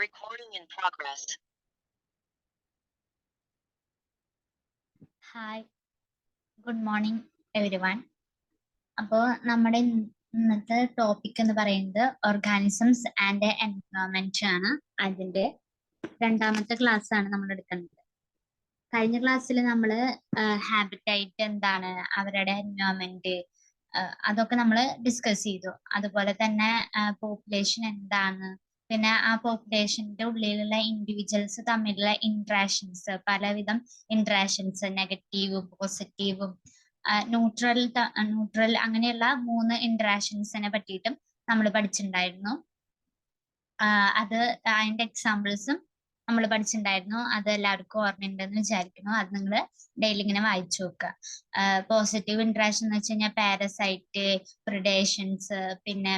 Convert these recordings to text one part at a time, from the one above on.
Recording in progress. Hi good morning every one. അപ്പോൾ നമ്മുടെ ഇന്നത്തെ ടോപ്പിക് എന്ന് പറയുന്നത് ഓർഗാനിസംസ് ആൻഡ് എൻവയോൺമെന്റ് ആണ്. അതിന്റെ രണ്ടാമത്തെ ക്ലാസ് ആണ് നമ്മൾ എടുക്കുന്നത്. കഴിഞ്ഞ ക്ലാസ്സിൽ നമ്മൾ ഹാബിറ്റൈറ്റ് എന്താണ്, അവരുടെ എൻവയോൺമെന്റ്, അതൊക്കെ നമ്മൾ ഡിസ്കസ് ചെയ്തു. അതുപോലെ തന്നെ പോപ്പുലേഷൻ എന്താണ്, പിന്നെ ആ പോപ്പുലേഷന്റെ ഉള്ളിലുള്ള ഇൻഡിവിജ്വൽസ് തമ്മിലുള്ള ഇന്ററാക്ഷൻസ്, പലവിധം ഇന്ററാക്ഷൻസ്, നെഗറ്റീവും പോസിറ്റീവും ന്യൂട്രൽ അങ്ങനെയുള്ള 3 ഇന്ററാക്ഷൻസിനെ പറ്റിയിട്ടും നമ്മൾ പഠിച്ചിട്ടുണ്ടായിരുന്നു. അത് അതിന്റെ എക്സാമ്പിൾസും നമ്മൾ പഠിച്ചിട്ടുണ്ടായിരുന്നു. അത് എല്ലാവർക്കും ഓർമ്മയുണ്ടെന്ന് വിചാരിക്കുന്നു. അത് നിങ്ങൾ ഡെയിലി ഇങ്ങനെ വായിച്ചു നോക്കുക. പോസിറ്റീവ് ഇന്ററാക്ഷൻ എന്ന് വെച്ച് കഴിഞ്ഞാൽ പാരസൈറ്റ്, പ്രിഡേഷൻസ്, പിന്നെ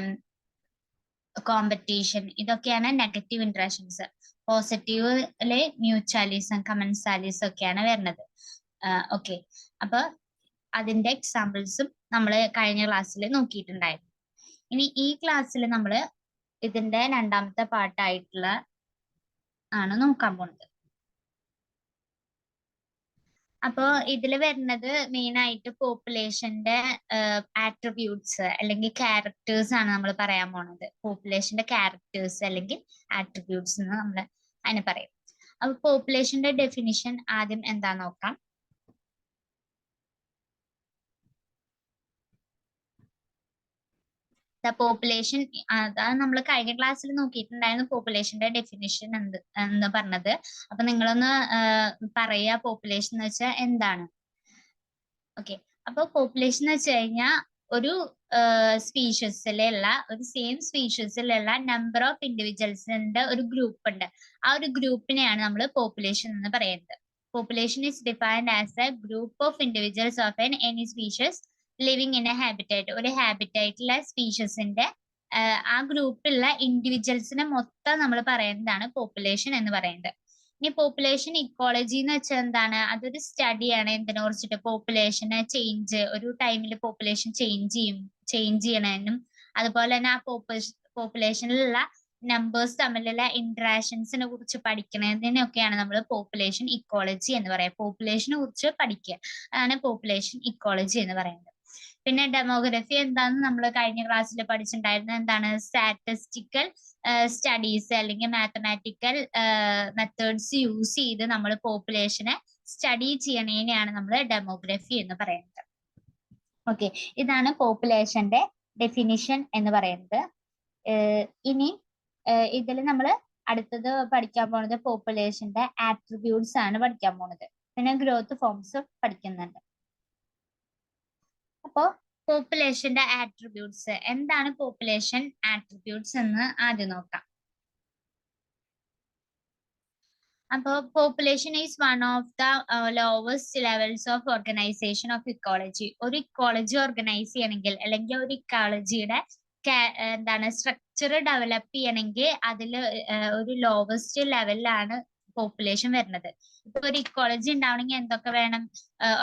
കോമ്പറ്റീഷൻ, ഇതൊക്കെയാണ് നെഗറ്റീവ് ഇന്ററാക്ഷൻസ്. പോസിറ്റീവില് മ്യൂച്വാലിസം, കമൻസാലിസം ഒക്കെയാണ് വരുന്നത്. ഓക്കെ, അപ്പൊ അതിന്റെ എക്സാമ്പിൾസും നമ്മൾ കഴിഞ്ഞ ക്ലാസ്സിൽ നോക്കിയിട്ടുണ്ടായിരുന്നു. ഇനി ഈ ക്ലാസ്സിൽ നമ്മൾ ഇതിന്റെ രണ്ടാമത്തെ പാർട്ടായിട്ടുള്ള ആണ് നോക്കാൻ പോകുന്നത്. അപ്പോ ഇതിൽ വരുന്നത് മെയിൻ ആയിട്ട് പോപ്പുലേഷന്റെ ആട്രിബ്യൂട്ട്സ് അല്ലെങ്കിൽ ക്യാരക്ടേഴ്സ് ആണ് നമ്മൾ പറയാൻ പോണത്. പോപ്പുലേഷന്റെ ക്യാരക്ടേഴ്സ് അല്ലെങ്കിൽ ആട്രിബ്യൂട്ട്സ് എന്ന് നമ്മൾ അതിനെ പറയും. അപ്പൊ പോപ്പുലേഷന്റെ ഡെഫിനിഷൻ ആദ്യം എന്താ നോക്കാം. പോപ്പുലേഷൻ, അതാണ് നമ്മൾ കഴിഞ്ഞ ക്ലാസ്സിൽ നോക്കിയിട്ടുണ്ടായിരുന്നു. പോപ്പുലേഷന്റെ ഡെഫിനിഷൻ എന്ന് പറഞ്ഞത്. അപ്പൊ നിങ്ങളൊന്ന് പറയാ പോപ്പുലേഷൻ എന്ന് വെച്ചാൽ എന്താണ്. ഓക്കെ, അപ്പൊ പോപ്പുലേഷൻ എന്ന് വെച്ച് കഴിഞ്ഞാൽ ഒരു സ്പീഷീസിലുള്ള ഒരു സെയിം സ്പീഷീസിലുള്ള നമ്പർ ഓഫ് ഇൻഡിവിജ്വൽസിന്റെ ഒരു ഗ്രൂപ്പ് ഉണ്ട്. ആ ഒരു ഗ്രൂപ്പിനെയാണ് നമ്മൾ പോപ്പുലേഷൻ എന്ന് പറയുന്നത്. Population is defined as A group of individuals of any species living in A habitat. ഒരു ഹാബിറ്റേറ്റിലെ സ്പീഷീസിന്റെ ആ ഗ്രൂപ്പിലുള്ള ഇൻഡിവിജ്വൽസിനെ മൊത്തം നമ്മൾ പറയുന്നതാണ് പോപ്പുലേഷൻ എന്ന് പറയുന്നത്. ഇനി പോപ്പുലേഷൻ ഇക്കോളജി എന്ന് വെച്ചാൽ എന്താണ്? അതൊരു സ്റ്റഡിയാണ് എന്തിനെ കുറിച്ചിട്ട്, പോപ്പുലേഷന് ചേഞ്ച്, ഒരു ടൈമിൽ പോപ്പുലേഷൻ ചേഞ്ച് ചെയ്യണതിനും അതുപോലെ തന്നെ ആ പോപ്പുലേഷനിലുള്ള നമ്പേഴ്സ് തമ്മിലുള്ള ഇന്ററാക്ഷൻസിനെ കുറിച്ച് പഠിക്കുന്നതിനൊക്കെയാണ് നമ്മൾ പോപ്പുലേഷൻ ഇക്കോളജി എന്ന് പറയാം. പോപ്പുലേഷനെ കുറിച്ച് പഠിക്കുക, അതാണ് പോപ്പുലേഷൻ ഇക്കോളജി എന്ന് പറയുന്നത്. പിന്നെ ഡെമോഗ്രഫി എന്താന്ന് നമ്മൾ കഴിഞ്ഞ ക്ലാസ്സിൽ പഠിച്ചിട്ടുണ്ടായിരുന്നത്. എന്താണ്? സ്റ്റാറ്റിസ്റ്റിക്കൽ സ്റ്റഡീസ് അല്ലെങ്കിൽ മാത്തമാറ്റിക്കൽ മെത്തേഡ്സ് യൂസ് ചെയ്ത് നമ്മൾ പോപ്പുലേഷനെ സ്റ്റഡി ചെയ്യണേനെയാണ് നമ്മൾ ഡെമോഗ്രഫി എന്ന് പറയുന്നത്. ഓക്കെ, ഇതാണ് പോപ്പുലേഷന്റെ ഡെഫിനിഷൻ എന്ന് പറയുന്നത്. ഇനി ഇതിൽ നമ്മൾ അടുത്തത് പഠിക്കാൻ പോണത് പോപ്പുലേഷന്റെ ആട്രിബ്യൂട്ട്സ് ആണ് പഠിക്കാൻ പോണത്. പിന്നെ ഗ്രോത്ത് ഫോംസ് പഠിക്കുന്നുണ്ട്. അപ്പോ പോപ്പുലേഷന്റെ ആട്രിബ്യൂട്ട്സ് എന്താണ്? പോപ്പുലേഷൻ ആട്രിബ്യൂട്ട്സ് എന്ന് ആദ്യം നോക്കാം. അപ്പോൾ population is one of the lowest levels of organisation of ecology. ഒരു ഇക്കോളജി ഓർഗനൈസ് ചെയ്യണമെങ്കിൽ അല്ലെങ്കിൽ ഒരു ഇക്കോളജിയുടെ എന്താണ് സ്ട്രക്ചർ ഡെവലപ്പ് ചെയ്യണമെങ്കിൽ അതിൽ ഒരു ലോവസ്റ്റ് ലെവലിലാണ് പോപ്പുലേഷൻ വരുന്നത്. ഇപ്പൊ ഒരു ഇക്കോളജി ഉണ്ടാവണമെങ്കിൽ എന്തൊക്കെ വേണം?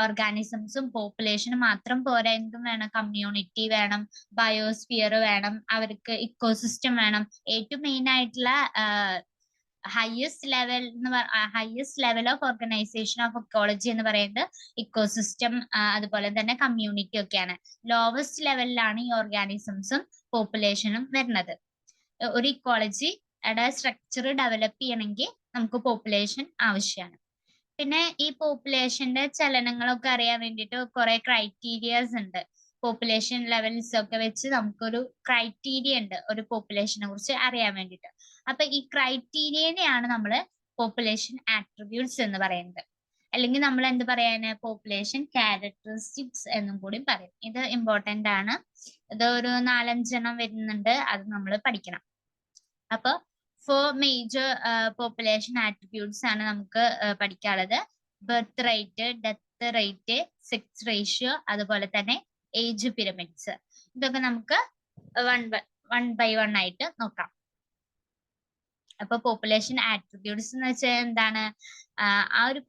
ഓർഗാനിസംസും പോപ്പുലേഷനും മാത്രം പോരാ, എന്തും വേണം. കമ്മ്യൂണിറ്റി വേണം, ബയോസ്ഫിയർ വേണം, അവർക്ക് ഇക്കോസിസ്റ്റം വേണം. ഏറ്റവും മെയിൻ ആയിട്ടുള്ള highest level of organisation of ecology എന്ന് പറയുന്നത് ഇക്കോസിസ്റ്റം, അതുപോലെ തന്നെ കമ്മ്യൂണിറ്റി ഒക്കെയാണ്. ലോവസ്റ്റ് ലെവലിലാണ് ഈ ഓർഗാനിസംസും പോപ്പുലേഷനും വരുന്നത്. ഒരു ഇക്കോളജിയുടെ സ്ട്രക്ചർ ഡെവലപ്പ് ചെയ്യണമെങ്കിൽ നമുക്ക് പോപ്പുലേഷൻ ആവശ്യമാണ്. പിന്നെ ഈ പോപ്പുലേഷന്റെ ചലനങ്ങളൊക്കെ അറിയാൻ വേണ്ടിയിട്ട് കുറെ ക്രൈറ്റീരിയാസ് ഉണ്ട്. പോപ്പുലേഷൻ ലെവൽസ് ഒക്കെ വെച്ച് നമുക്കൊരു ക്രൈറ്റീരിയ ഉണ്ട് ഒരു പോപ്പുലേഷനെ കുറിച്ച് അറിയാൻ വേണ്ടിയിട്ട്. അപ്പൊ ഈ ക്രൈറ്റീരിയനെയാണ് നമ്മൾ പോപ്പുലേഷൻ ആട്രിബ്യൂട്ട്സ് എന്ന് പറയുന്നത്. അല്ലെങ്കിൽ നമ്മൾ എന്ത് പറയാന്, പോപ്പുലേഷൻ ക്യാരക്ടറിസ്റ്റിക്സ് എന്നും കൂടി പറയും. ഇത് ഇമ്പോർട്ടന്റ് ആണ്. ഇത് ഒരു 4-5 വരുന്നുണ്ട്, അത് നമ്മൾ പഠിക്കണം. അപ്പൊ 4 മേജർ പോപ്പുലേഷൻ ആട്രിബ്യൂട്ട്സ് ആണ് നമുക്ക് പഠിക്കാനുള്ളത്. Birth rate, death rate, sex ratio, അതുപോലെ തന്നെ ഏജ് പിരമിഡ്സ്. ഇതൊക്കെ നമുക്ക് വൺ ബൈ വൺ ആയിട്ട് നോക്കാം. അപ്പൊ പോപ്പുലേഷൻ ആട്രിബ്യൂട്ട്സ് എന്ന് വെച്ചാൽ എന്താണ്? ആ ഒരു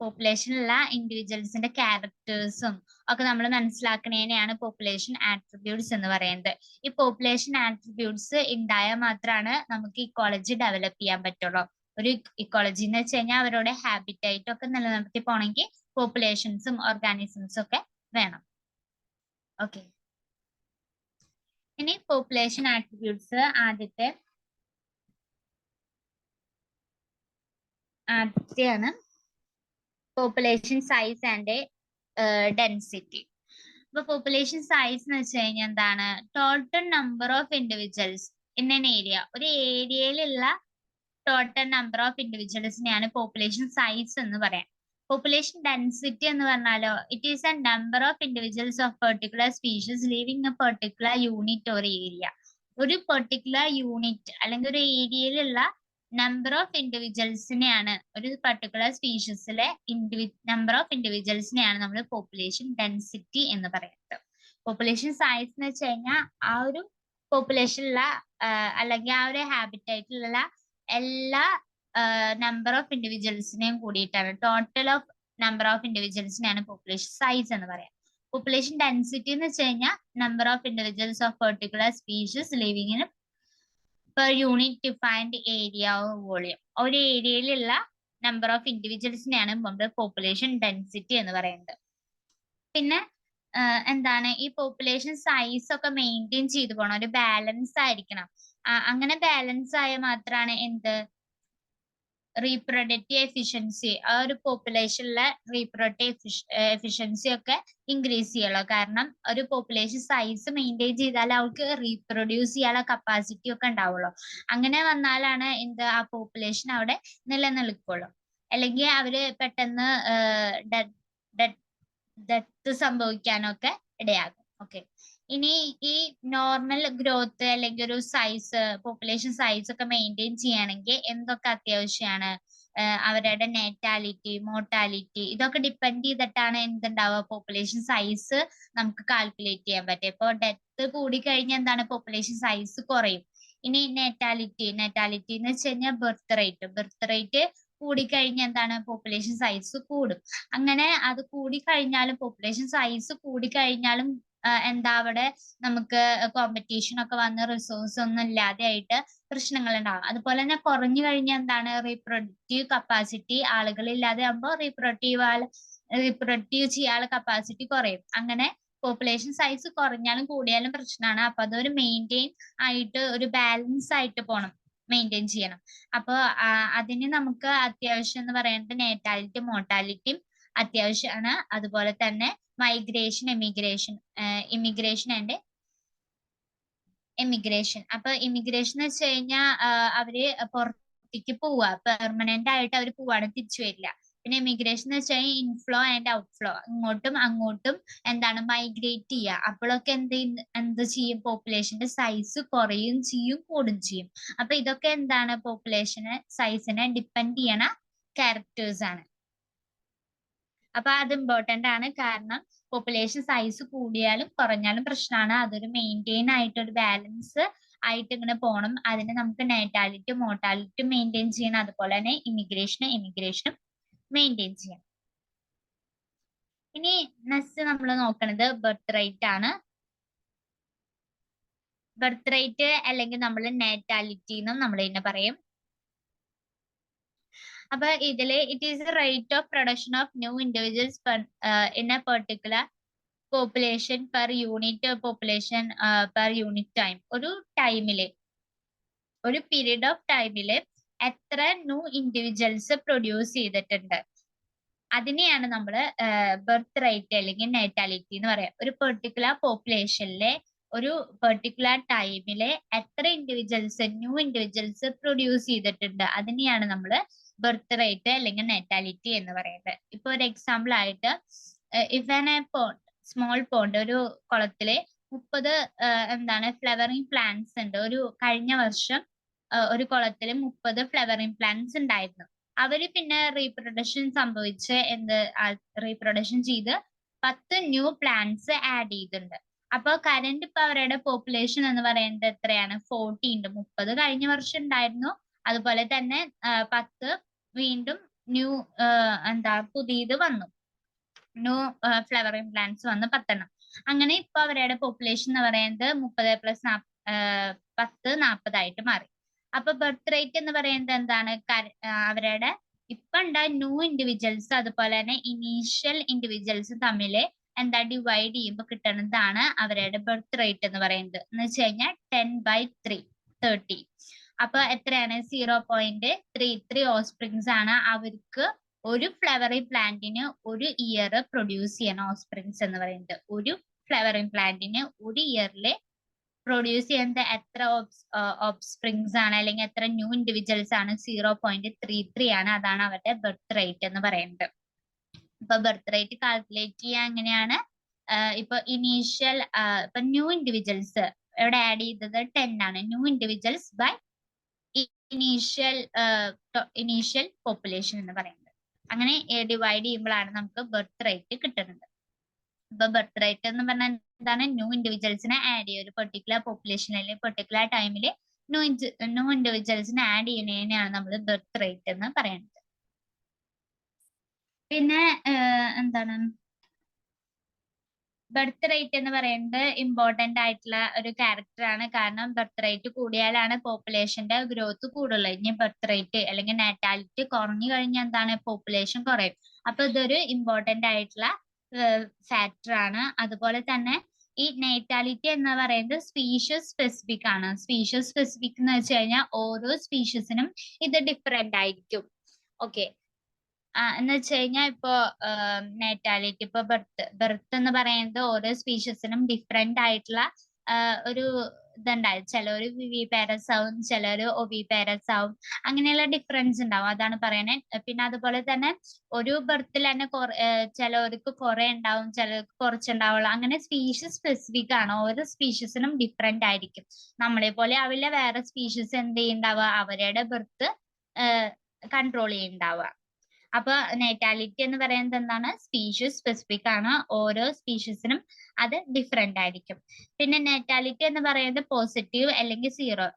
പോപ്പുലേഷനിലുള്ള ഇൻഡിവിജ്വൽസിന്റെ ക്യാരക്ടേഴ്സും ഒക്കെ നമ്മൾ മനസ്സിലാക്കുന്നതിനെയാണ് പോപ്പുലേഷൻ ആട്രിബ്യൂട്ട്സ് എന്ന് പറയുന്നത്. ഈ പോപ്പുലേഷൻ ആട്രിബ്യൂട്ട്സ് ഉണ്ടായാൽ മാത്രമാണ് നമുക്ക് ഇക്കോളജി ഡെവലപ്പ് ചെയ്യാൻ പറ്റുള്ളൂ. ഒരു ഇക്കോളജി എന്ന് വെച്ച് കഴിഞ്ഞാൽ അവരുടെ ഹാബിറ്റൈറ്റ് ഒക്കെ നിലനിർത്തി പോണെങ്കിൽ പോപ്പുലേഷൻസും ഓർഗാനിസംസും ഒക്കെ വേണം. ഓക്കെ, ഇനി പോപ്പുലേഷൻ ആട്രിബ്യൂട്ട്സ് ആദ്യത്തെയാണ് പോപ്പുലേഷൻ സൈസ് ആൻഡ് ഡെൻസിറ്റി. അപ്പൊ പോപ്പുലേഷൻ സൈസ് എന്ന് വെച്ച് കഴിഞ്ഞാൽ എന്താണ്? Total number of individuals in an area. ഒരു ഏരിയയിലുള്ള ടോട്ടൽ നമ്പർ ഓഫ് ഇൻഡിവിജ്വൽസിനെയാണ് പോപ്പുലേഷൻ സൈസ് എന്ന് പറയാം. പോപ്പുലേഷൻ ഡെൻസിറ്റി എന്ന് പറഞ്ഞാലോ, it is a number of individuals of particular species living a particular unit or area. ഒരു പെർട്ടിക്കുലർ യൂണിറ്റ് അല്ലെങ്കിൽ ഒരു ഏരിയയിലുള്ള നമ്പർ ഓഫ് ഇൻഡിവിജ്വൽസിനെയാണ്, ഒരു പർട്ടിക്കുലർ സ്പീഷീസിലെ നമ്പർ ഓഫ് ഇൻഡിവിജ്വൽസിനെയാണ് നമ്മൾ പോപ്പുലേഷൻ ഡെൻസിറ്റി എന്ന് പറയുന്നത്. പോപ്പുലേഷൻ സൈസ് എന്ന് വെച്ച് കഴിഞ്ഞാൽ ആ ഒരു പോപ്പുലേഷനിലുള്ള അല്ലെങ്കിൽ ആ ഒരു ഹാബിറ്റൈറ്റിലുള്ള എല്ലാ നമ്പർ ഓഫ് ഇൻഡിവിജ്വൽസിനെയും കൂടിയിട്ടാണ്, ടോട്ടൽ ഓഫ് നമ്പർ ഓഫ് ഇൻഡിവിജ്വൽസിനെയാണ് പോപ്പുലേഷൻ സൈസ് എന്ന് പറയാം. പോപ്പുലേഷൻ ഡെൻസിറ്റി എന്ന് വെച്ച് കഴിഞ്ഞാൽ number of individuals of particular species living in per unit defined area or volume. ഒരു ഏരിയയിലുള്ള നമ്പർ ഓഫ് ഇൻഡിവിജ്വൽസിനെയാണ് നമ്മൾ പോപ്പുലേഷൻ ഡെൻസിറ്റി എന്ന് പറയുന്നത്. പിന്നെ എന്താണ്, ഈ പോപ്പുലേഷൻ സൈസ് ഒക്കെ മെയിൻറ്റെയിൻ ചെയ്തു പോകണം, ഒരു ബാലൻസ് ആയിരിക്കണം. അങ്ങനെ ബാലൻസ് ആയാൽ മാത്രമാണ് എന്ത്, റീപ്രൊഡക്റ്റീവ് എഫിഷ്യൻസി, ആ ഒരു പോപ്പുലേഷനിലെ റീപ്രൊഡക്റ്റീവ് എഫിഷ്യൻസി ഒക്കെ ഇൻക്രീസ് ചെയ്യുള്ളൂ. കാരണം ഒരു പോപ്പുലേഷൻ സൈസ് മെയിൻറ്റെയിൻ ചെയ്താൽ അവർക്ക് റീപ്രൊഡ്യൂസ് ചെയ്യാനുള്ള കപ്പാസിറ്റി ഒക്കെ ഉണ്ടാവുള്ളൂ. അങ്ങനെ വന്നാലാണ് എന്ത്, ആ പോപ്പുലേഷൻ അവിടെ നിലനിൽക്കുള്ളൂ. അല്ലെങ്കിൽ അവര് പെട്ടെന്ന് ഡെത്ത് സംഭവിക്കാനൊക്കെ ഇടയാകും. ഓക്കെ, ഇനി ഈ നോർമൽ ഗ്രോത്ത് അല്ലെങ്കിൽ ഒരു സൈസ്, പോപ്പുലേഷൻ സൈസ് ഒക്കെ മെയിൻറ്റെയിൻ ചെയ്യുകയാണെങ്കിൽ എന്തൊക്കെ അത്യാവശ്യമാണ്? അവരുടെ നേറ്റാലിറ്റി, മോർട്ടാലിറ്റി, ഇതൊക്കെ ഡിപ്പെൻഡ് ചെയ്തിട്ടാണ് എന്തുണ്ടാവുക, പോപ്പുലേഷൻ സൈസ് നമുക്ക് കാൽക്കുലേറ്റ് ചെയ്യാൻ പറ്റും. ഇപ്പോൾ ഡെത്ത് കൂടിക്കഴിഞ്ഞാൽ എന്താണ്, പോപ്പുലേഷൻ സൈസ് കുറയും. ഇനി നേറ്റാലിറ്റി എന്ന് വെച്ച് കഴിഞ്ഞാൽ ബർത്ത് റേറ്റ് കൂടിക്കഴിഞ്ഞാൽ എന്താണ്, പോപ്പുലേഷൻ സൈസ് കൂടും. അങ്ങനെ അത് കൂടിക്കഴിഞ്ഞാലും, പോപ്പുലേഷൻ സൈസ് കൂടിക്കഴിഞ്ഞാലും എന്താ, അവിടെ നമുക്ക് കോമ്പറ്റീഷൻ ഒക്കെ വന്ന് റിസോഴ്സ് ഒന്നും ഇല്ലാതെ ആയിട്ട് പ്രശ്നങ്ങൾ ഉണ്ടാവും. അതുപോലെ തന്നെ കുറഞ്ഞു കഴിഞ്ഞാൽ എന്താണ്, റീപ്രൊഡക്റ്റീവ് കപ്പാസിറ്റി ആളുകളില്ലാതെ ആകുമ്പോൾ റീപ്രൊഡക്റ്റീവ് ചെയ്യാനുള്ള കപ്പാസിറ്റി കുറയും. അങ്ങനെ പോപ്പുലേഷൻ സൈസ് കുറഞ്ഞാലും കൂടിയാലും പ്രശ്നമാണ്. അപ്പൊ അതൊരു മെയിൻറ്റെയിൻ ആയിട്ട്, ഒരു ബാലൻസ് ആയിട്ട് പോകണം, മെയിൻറ്റെയിൻ ചെയ്യണം. അപ്പൊ അതിന് നമുക്ക് അത്യാവശ്യം എന്ന് പറയുന്നത് നേറ്റാലിറ്റി, മോർട്ടാലിറ്റിയും അത്യാവശ്യമാണ്. അതുപോലെ തന്നെ മൈഗ്രേഷൻ, ഇമിഗ്രേഷൻ ആൻഡ് എമിഗ്രേഷൻ. അപ്പൊ ഇമിഗ്രേഷൻ എന്ന് വെച്ച് കഴിഞ്ഞാൽ അവര് പുറത്തേക്ക് പോവുക, പെർമനന്റ് ആയിട്ട് അവർ പോവാണ്, തിരിച്ചു വരില്ല. പിന്നെ എമിഗ്രേഷൻ എന്ന് വെച്ച് കഴിഞ്ഞാൽ ഇൻഫ്ലോ ആൻഡ് ഔട്ട്ഫ്ലോ, ഇങ്ങോട്ടും അങ്ങോട്ടും എന്താണ്, മൈഗ്രേറ്റ് ചെയ്യുക. അപ്പോഴൊക്കെ എന്ത് ചെയ്യും, പോപ്പുലേഷന്റെ സൈസ് കുറയും ചെയ്യും, കൂടും ചെയ്യും. അപ്പൊ ഇതൊക്കെ എന്താണ്, സൈസിനെ ഡിപ്പെൻഡ് ചെയ്യണ ക്യാരക്ടേഴ്സ് ആണ്. അപ്പൊ അത് ഇമ്പോർട്ടന്റ് ആണ്. കാരണം പോപ്പുലേഷൻ സൈസ് കൂടിയാലും കുറഞ്ഞാലും പ്രശ്നമാണ്. അതൊരു മെയിൻറ്റെയിൻ ആയിട്ട്, ഒരു ബാലൻസ് ആയിട്ട് ഇങ്ങനെ പോകണം. അതിന് നമുക്ക് നേറ്റാലിറ്റി, മോർട്ടാലിറ്റി മെയിൻറ്റെയിൻ ചെയ്യണം. അതുപോലെ തന്നെ ഇമിഗ്രേഷനും മെയിൻറ്റെയിൻ ചെയ്യണം. ഇനി നെക്സ്റ്റ് നമ്മൾ നോക്കുന്നത് ബർത്ത് റേറ്റ് ആണ്. ബർത്ത് റേറ്റ് അല്ലെങ്കിൽ നമ്മൾ നേറ്റാലിറ്റി എന്നും നമ്മൾ ഇതിനെ പറയും. അപ്പൊ ഇതില് it is rate of production of new individuals in A particular population per unit time. ഒരു ടൈമില്, ഒരു പീരീഡ് ഓഫ് ടൈമില് എത്ര ന്യൂ ഇൻഡിവിജ്വൽസ് പ്രൊഡ്യൂസ് ചെയ്തിട്ടുണ്ട്, അതിനെയാണ് നമ്മൾ ബർത്ത് റേറ്റ് അല്ലെങ്കിൽ നേറ്റാലിറ്റി എന്ന് പറയാം. ഒരു പെർട്ടിക്കുലർ പോപ്പുലേഷനിലെ ഒരു പെർട്ടിക്കുലർ ടൈമിലെ എത്ര ന്യൂ ഇൻഡിവിജ്വൽസ് പ്രൊഡ്യൂസ് ചെയ്തിട്ടുണ്ട്, അതിനെയാണ് നമ്മൾ ബർത്ത് റേറ്റ് അല്ലെങ്കിൽ നേറ്റാലിറ്റി എന്ന് പറയുന്നത്. ഇപ്പൊ ഒരു എക്സാമ്പിൾ ആയിട്ട്, if an A pond, small pond, ഒരു കുളത്തിലെ 30 ഫ്ലവറിങ് പ്ലാന്റ്സ് ഉണ്ട്. കഴിഞ്ഞ വർഷം ഒരു കുളത്തിൽ 30 ഫ്ലവറിങ് പ്ലാന്റ്സ് ഉണ്ടായിരുന്നു. അവര് പിന്നെ റീപ്രൊഡക്ഷൻ ചെയ്ത് 10 ന്യൂ പ്ലാന്റ്സ് ആഡ് ചെയ്തിട്ടുണ്ട്. അപ്പൊ കറന്റ് ഇപ്പൊ അവരുടെ പോപ്പുലേഷൻ എന്ന് പറയുന്നത് എത്രയാണ്, 40 ഉണ്ട്. 30 കഴിഞ്ഞ വർഷം ഉണ്ടായിരുന്നു, അതുപോലെ തന്നെ 10 വീണ്ടും ന്യൂ എന്താ പുതിയത് വന്നു, ന്യൂ ഫ്ലവറിംഗ് പ്ലാന്റ്സ് വന്ന് 10. അങ്ങനെ ഇപ്പൊ അവരുടെ പോപ്പുലേഷൻ എന്ന് പറയുന്നത് 30+10 മാറി. അപ്പൊ ബർത്ത് റേറ്റ് എന്ന് പറയുന്നത് എന്താണ്? അവരുടെ ഇപ്പൊ ഉണ്ടായ ന്യൂ ഇൻഡിവിജ്വൽസ് അതുപോലെ തന്നെ ഇനീഷ്യൽ ഇൻഡിവിജ്വൽസ് തമ്മിൽ എന്താ ഡിവൈഡ് ചെയ്യുമ്പോൾ കിട്ടുന്നതാണ് അവരുടെ ബർത്ത് റേറ്റ് എന്ന് പറയുന്നത്. എന്ന് വെച്ച് കഴിഞ്ഞാൽ 10/3 30. അപ്പൊ എത്രയാണ്? 0.33 ഓസ്പ്രിങ്സ് ആണ് അവർക്ക് ഒരു ഫ്ലവറിംഗ് പ്ലാന്റിന് ഒരു ഇയർ പ്രൊഡ്യൂസ് ചെയ്യണം. ഓസ്പ്രിങ്സ് എന്ന് പറയുന്നത് ഒരു ഫ്ലവറിംഗ് പ്ലാന്റിന് ഒരു ഇയറിൽ പ്രൊഡ്യൂസ് ചെയ്യുന്നത് എത്ര ഓഫ്സ്പ്രിങ്സ് ആണ് അല്ലെങ്കിൽ എത്ര ന്യൂ ഇൻഡിവിജ്വൽസ് ആണ്? 0.33 ആണ്. അതാണ് അവരുടെ ബർത്ത് റേറ്റ് എന്ന് പറയുന്നത്. ഇപ്പൊ ബർത്ത് റേറ്റ് കാൽക്കുലേറ്റ് ചെയ്യാൻ എങ്ങനെയാണ്? ഇപ്പൊ ഇനീഷ്യൽ ഇപ്പൊ ന്യൂ ഇൻഡിവിജ്വൽസ് ഇവിടെ ആഡ് ചെയ്തത് 10 ആണ്. New individuals by initial population എന്ന് പറയുന്നത്. അങ്ങനെ ഡിവൈഡ് ചെയ്യുമ്പോഴാണ് നമുക്ക് ബർത്ത് റേറ്റ് കിട്ടുന്നത്. ഇപ്പൊ ബർത്ത് റേറ്റ് എന്ന് പറഞ്ഞാൽ എന്താണ്? ന്യൂ ഇൻഡിവിജ്വൽസിനെ ആഡ് ചെയ്യുക. ഒരു പെർട്ടിക്കുലർ പോപ്പുലേഷനിൽ പെർട്ടിക്കുലർ ടൈമിൽ ന്യൂ ഇൻഡിവിജ്വൽസിനെ ആഡ് ചെയ്യുന്നതിനെയാണ് നമ്മൾ ബർത്ത് റേറ്റ് എന്ന് പറയുന്നത്. പിന്നെ എന്താണ് ബർത്ത് റേറ്റ് എന്ന് പറയുന്നത് ഇമ്പോർട്ടന്റ് ആയിട്ടുള്ള ഒരു ക്യാരക്ടർ ആണ്. കാരണം ബർത്ത് റേറ്റ് കൂടിയാലാണ് പോപ്പുലേഷന്റെ ഗ്രോത്ത് കൂടുള്ളൂ. ഇനി ബർത്ത് റേറ്റ് അല്ലെങ്കിൽ നാറ്റാലിറ്റി കുറഞ്ഞു കഴിഞ്ഞാൽ എന്താണ്? പോപ്പുലേഷൻ കുറയും. അപ്പൊ ഇതൊരു ഇമ്പോർട്ടന്റ് ആയിട്ടുള്ള ഫാക്ടർ ആണ്. അതുപോലെ തന്നെ ഈ നേറ്റാലിറ്റി എന്ന് പറയുന്നത് സ്പീഷ്യസ് സ്പെസിഫിക് ആണ്. സ്പീഷ്യസ് സ്പെസിഫിക് എന്ന് വെച്ച് കഴിഞ്ഞാൽ ഓരോ സ്പീഷ്യസിനും ഇത് ഡിഫറെന്റ് ആയിരിക്കും. ഓക്കെ, എന്ന് വെച്ച് കഴിഞ്ഞാൽ ഇപ്പൊ നേറ്റാലിറ്റി ഇപ്പൊ ബർത്ത് എന്ന് പറയുന്നത് ഓരോ സ്പീഷ്യസിനും ഡിഫറെന്റ് ആയിട്ടുള്ള ഒരു ഇതുണ്ടാവും. ചിലര് വിവി പാരസ് ആവും, ചിലര് ഒവി പാരസ് ആവും. അങ്ങനെയുള്ള ഡിഫറൻസ് ഉണ്ടാവും. അതാണ് പറയുന്നത്. പിന്നെ അതുപോലെ തന്നെ ഒരു ബർത്തിൽ തന്നെ ചിലർക്ക് കുറെ ഉണ്ടാവും, ചിലർക്ക് കുറച്ചുണ്ടാവുള്ളൂ. അങ്ങനെ സ്പീഷ്യസ് സ്പെസിഫിക് ആണ്. ഓരോ സ്പീഷ്യസിനും ഡിഫറെന്റ് ആയിരിക്കും. നമ്മളെ പോലെ ആവില്ല വേറെ സ്പീഷ്യസ് എന്ത് ചെയ്യുന്നുണ്ടാവുക? അവരുടെ ബർത്ത് കൺട്രോൾ ചെയ്യുന്നുണ്ടാവുക. അപ്പൊ നേറ്റാലിറ്റി എന്ന് പറയുന്നത് എന്താണ്? സ്പീഷ്യസ് സ്പെസിഫിക് ആണ്. ഓരോ സ്പീഷ്യസിനും അത് ഡിഫറെന്റ് ആയിരിക്കും. പിന്നെ നേറ്റാലിറ്റി എന്ന് പറയുന്നത് പോസിറ്റീവ് അല്ലെങ്കിൽ സീറോ,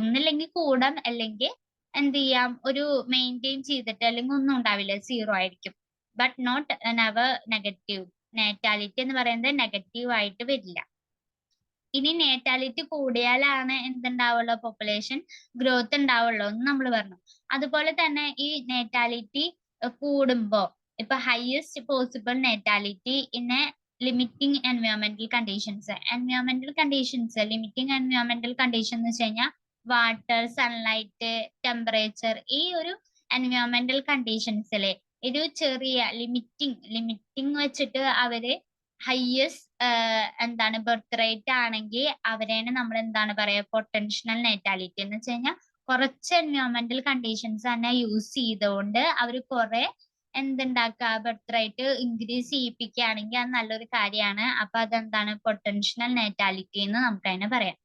ഒന്നില്ലെങ്കിൽ കൂടാം അല്ലെങ്കിൽ എന്ത് ചെയ്യാം, ഒരു മെയിൻറ്റെയിൻ ചെയ്തിട്ട് അല്ലെങ്കിൽ ഒന്നും ഉണ്ടാവില്ല, സീറോ ആയിരിക്കും. But not never negative. Natality എന്ന് പറയുന്നത് നെഗറ്റീവ് ആയിട്ട് വരില്ല. ഇനി നേറ്റാലിറ്റി കൂടിയാലാണ് എന്തുണ്ടാവുള്ളൂ? പോപ്പുലേഷൻ ഗ്രോത്ത് ഉണ്ടാവുള്ളൂ എന്ന് നമ്മൾ പറഞ്ഞു. അതുപോലെ തന്നെ ഈ നേറ്റാലിറ്റി കൂടുമ്പോ ഇപ്പൊ highest possible natality in a limiting എൻവയോൺമെന്റൽ കണ്ടീഷൻസ്. ലിമിറ്റിംഗ് എൻവയോൺമെന്റൽ കണ്ടീഷൻ എന്ന് വെച്ച് കഴിഞ്ഞാൽ വാട്ടർ, സൺലൈറ്റ്, ടെമ്പറേച്ചർ, ഈ ഒരു എൻവയോൺമെന്റൽ കണ്ടീഷൻസിലെ ഒരു ചെറിയ ലിമിറ്റിംഗ് വെച്ചിട്ട് അവര് ഹയസ്റ്റ് എന്താണ് ബർത്ത് റേറ്റ് ആണെങ്കിൽ അവരെയാണ് നമ്മൾ എന്താണ് പറയാ? പൊട്ടൻഷ്യൽ നേറ്റാലിറ്റി എന്ന് വെച്ച് കഴിഞ്ഞാൽ കുറച്ച് എൻവയോൺമെന്റൽ കണ്ടീഷൻസ് തന്നെ യൂസ് ചെയ്തുകൊണ്ട് അവർ കുറെ എന്തുണ്ടാക്കുക? ബർത്ത് റേറ്റ് ഇൻക്രീസ് ചെയ്യിപ്പിക്കുകയാണെങ്കിൽ അത് നല്ലൊരു കാര്യമാണ്. അപ്പൊ അതെന്താണ്? പൊട്ടൻഷ്യൽ നേറ്റാലിറ്റി എന്ന് നമുക്ക് അതിനെ പറയാം.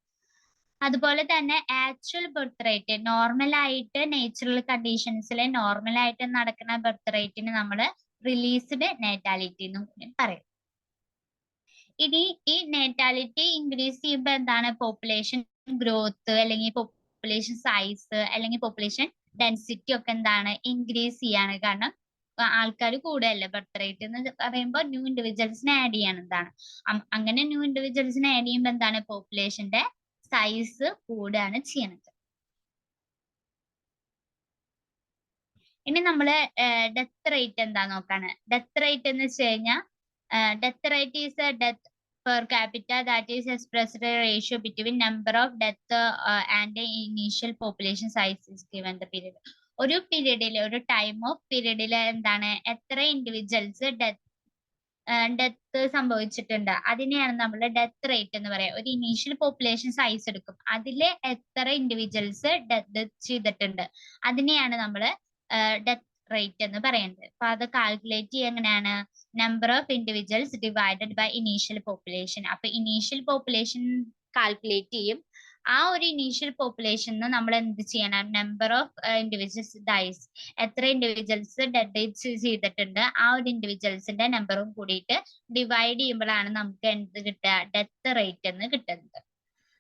അതുപോലെ തന്നെ ആക്ച്വൽ ബർത്ത് റേറ്റ്, നോർമൽ ആയിട്ട് നേച്ചുറൽ കണ്ടീഷൻസിൽ നോർമൽ ആയിട്ട് നടക്കുന്ന ബർത്ത് റേറ്റിന് നമ്മൾ റിലീസ്ഡ് നേറ്റാലിറ്റി എന്ന് പറയും. ഇനി ഈ നേറ്റാലിറ്റി ഇൻക്രീസ് ചെയ്യുമ്പോൾ എന്താണ്? പോപ്പുലേഷൻ ഗ്രോത്ത് അല്ലെങ്കിൽ പോപ്പുലേഷൻ സൈസ് അല്ലെങ്കിൽ പോപ്പുലേഷൻ ഡെൻസിറ്റി ഒക്കെ എന്താണ്? ഇൻക്രീസ് ചെയ്യാണ്. കാരണം ആൾക്കാർ കൂടുകയല്ലേ. ബർത്ത് റേറ്റ് എന്ന് പറയുമ്പോൾ ന്യൂ ഇൻഡിവിജ്വൽസിനെ ആഡ് ചെയ്യണതാണ്. അങ്ങനെ ന്യൂ ഇൻഡിവിജ്വൽസിനെ ആഡ് ചെയ്യുമ്പോൾ എന്താണ്? പോപ്പുലേഷന്റെ സൈസ് കൂടുകയാണ് ചെയ്യണത്. ഇനി നമ്മള് ഡെത്ത് റേറ്റ് എന്താ നോക്കാണ്. ഡെത്ത് റേറ്റ് എന്ന് വെച്ച് കഴിഞ്ഞാൽ death rate is a death per capita that is expressed ratio between number of death and the initial population size is given the period. ഒരു പീരീഡിൽ, ഒരു ടൈം ഓഫ് പീരീഡിൽ എന്താണ് എത്ര ഇൻഡിവിജ്വൽസ് ഡെത്ത് സംഭവിച്ചിട്ടുണ്ട് അതിനെയാണ് നമ്മൾ ഡെത്ത് റേറ്റ് എന്ന് പറയാം. ഒരു ഇനീഷ്യൽ പോപ്പുലേഷൻ സൈസ് എടുക്കും, അതിലെ എത്ര ഇൻഡിവിജ്വൽസ് ഡെത്ത് ചെയ്തിട്ടുണ്ട് അതിനെയാണ് നമ്മൾ ഡെത്ത് റേറ്റ് എന്ന് പറയുന്നത്. അപ്പൊ അത് കാൽക്കുലേറ്റ് ചെയ്യുക എങ്ങനെയാണ്? Number of individuals divided by initial population. അപ്പൊ ഇനീഷ്യൽ പോപ്പുലേഷൻ കാൽക്കുലേറ്റ് ചെയ്യും. ആ ഒരു ഇനീഷ്യൽ പോപ്പുലേഷന് നമ്മൾ എന്ത് ചെയ്യണം? നമ്പർ ഓഫ് ഇൻഡിവിജ്വൽസ് ഡൈസ്, എത്ര ഇൻഡിവിജ്വൽസ് ഡെഡ് ചെയ്തിട്ടുണ്ട് ആ ഒരു ഇൻഡിവിജ്വൽസിന്റെ നമ്പറും കൂടിയിട്ട് ഡിവൈഡ് ചെയ്യുമ്പോഴാണ് നമുക്ക് എന്ത് കിട്ടുക? ഡെത്ത് റേറ്റ് എന്ന് കിട്ടുന്നത്.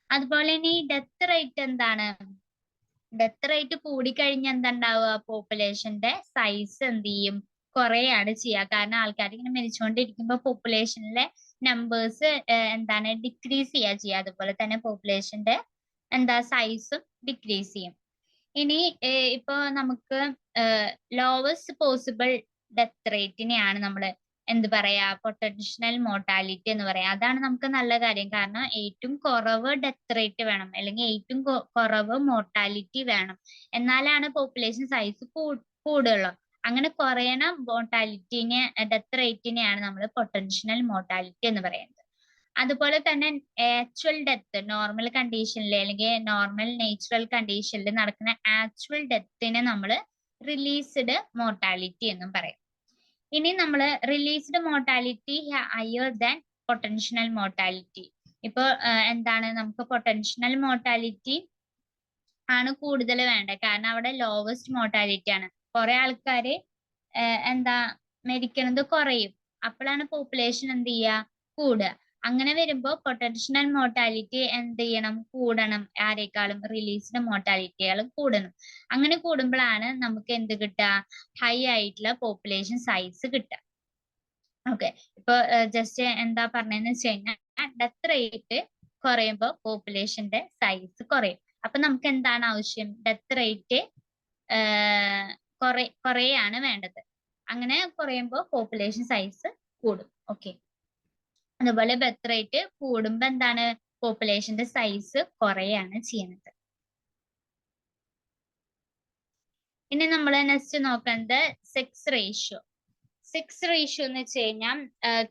അതുപോലെ തന്നെ ഈ ഡെത്ത് റേറ്റ് എന്താണ്? ഡെത്ത് റേറ്റ് കൂടിക്കഴിഞ്ഞാൽ എന്താ ഉണ്ടാവുക, പോപ്പുലേഷന്റെ സൈസ് എന്ത് ചെയ്യും, കുറയാണ് ചെയ്യുക. കാരണം ആൾക്കാർ ഇങ്ങനെ മരിച്ചുകൊണ്ടിരിക്കുമ്പോൾ പോപ്പുലേഷനിലെ നമ്പേഴ്സ് എന്താണ് ഡിക്രീസ് ചെയ്യുക. അതുപോലെ തന്നെ പോപ്പുലേഷന്റെ എന്താ സൈസും ഡിക്രീസ് ചെയ്യും. ഇനി ഇപ്പൊ നമുക്ക് ലോവസ്റ്റ് പോസിബിൾ ഡെത്ത് റേറ്റിനെയാണ് നമ്മൾ എന്ത് പറയാ, പൊട്ടൻഷ്യൽ മോർട്ടാലിറ്റി എന്ന് പറയാം. അതാണ് നമുക്ക് നല്ല കാര്യം. കാരണം ഏറ്റവും കുറവ് ഡെത്ത് റേറ്റ് വേണം, അല്ലെങ്കിൽ ഏറ്റവും കുറവ് മോർട്ടാലിറ്റി വേണം, എന്നാലാണ് പോപ്പുലേഷൻ സൈസ് കൂടുള്ളൂ. അങ്ങനെ കുറയണ മോർട്ടാലിറ്റിനെ, ഡെത്ത് റേറ്റിനെയാണ് നമ്മൾ പൊട്ടൻഷ്യൽ മോർട്ടാലിറ്റി എന്ന് പറയുന്നത്. അതുപോലെ തന്നെ ആക്ച്വൽ ഡെത്ത്, നോർമൽ കണ്ടീഷനിൽ അല്ലെങ്കിൽ നോർമൽ നേച്ചുറൽ കണ്ടീഷനിൽ നടക്കുന്ന ആക്ച്വൽ ഡെത്തിനെ നമ്മൾ റിലീസ്ഡ് മോർട്ടാലിറ്റി എന്നും പറയും. ഇനി നമ്മൾ released mortality higher than potential mortality. ഇപ്പൊ എന്താണ്, നമുക്ക് പൊട്ടൻഷ്യൽ മോർട്ടാലിറ്റി ആണ് കൂടുതൽ വേണ്ടത്. കാരണം അവിടെ ലോവസ്റ്റ് മോർട്ടാലിറ്റി ആണ്. കുറെ ആൾക്കാര് എന്താ മരിക്കുന്നത് കുറയും, അപ്പോഴാണ് പോപ്പുലേഷൻ എന്ത് ചെയ്യുക, കൂടുക. അങ്ങനെ വരുമ്പോൾ പൊട്ടൻഷ്യൽ മോർട്ടാലിറ്റി എന്ത് ചെയ്യണം, കൂടണം. ആരെക്കാളും റിലീസ്ഡ് മോർട്ടാലിറ്റികളും കൂടണം. അങ്ങനെ കൂടുമ്പോഴാണ് നമുക്ക് എന്ത് കിട്ടുക, ഹൈ ആയിട്ടുള്ള പോപ്പുലേഷൻ സൈസ് കിട്ടുക. ഓക്കെ, ഇപ്പൊ ജസ്റ്റ് എന്താ പറഞ്ഞതെന്ന് വെച്ച് കഴിഞ്ഞാൽ ഡെത്ത് റേറ്റ് കുറയുമ്പോൾ പോപ്പുലേഷന്റെ സൈസ് കുറയും. അപ്പൊ നമുക്ക് എന്താണ് ആവശ്യം, ഡെത്ത് റേറ്റ് കുറയാണ് വേണ്ടത്. അങ്ങനെ കുറയുമ്പോൾ പോപ്പുലേഷൻ സൈസ് കൂടും. ഓക്കെ, അതുപോലെ ഡെത്ത് റേറ്റ് കൂടുമ്പോ എന്താണ്, പോപ്പുലേഷന്റെ സൈസ് കുറയാണ് ചെയ്യുന്നത്. ഇനി നമ്മൾ നെക്സ്റ്റ് നോക്കുന്നത് സെക്സ് റേഷ്യോ. സെക്സ് റേഷ്യോ എന്ന് വെച്ച് കഴിഞ്ഞാൽ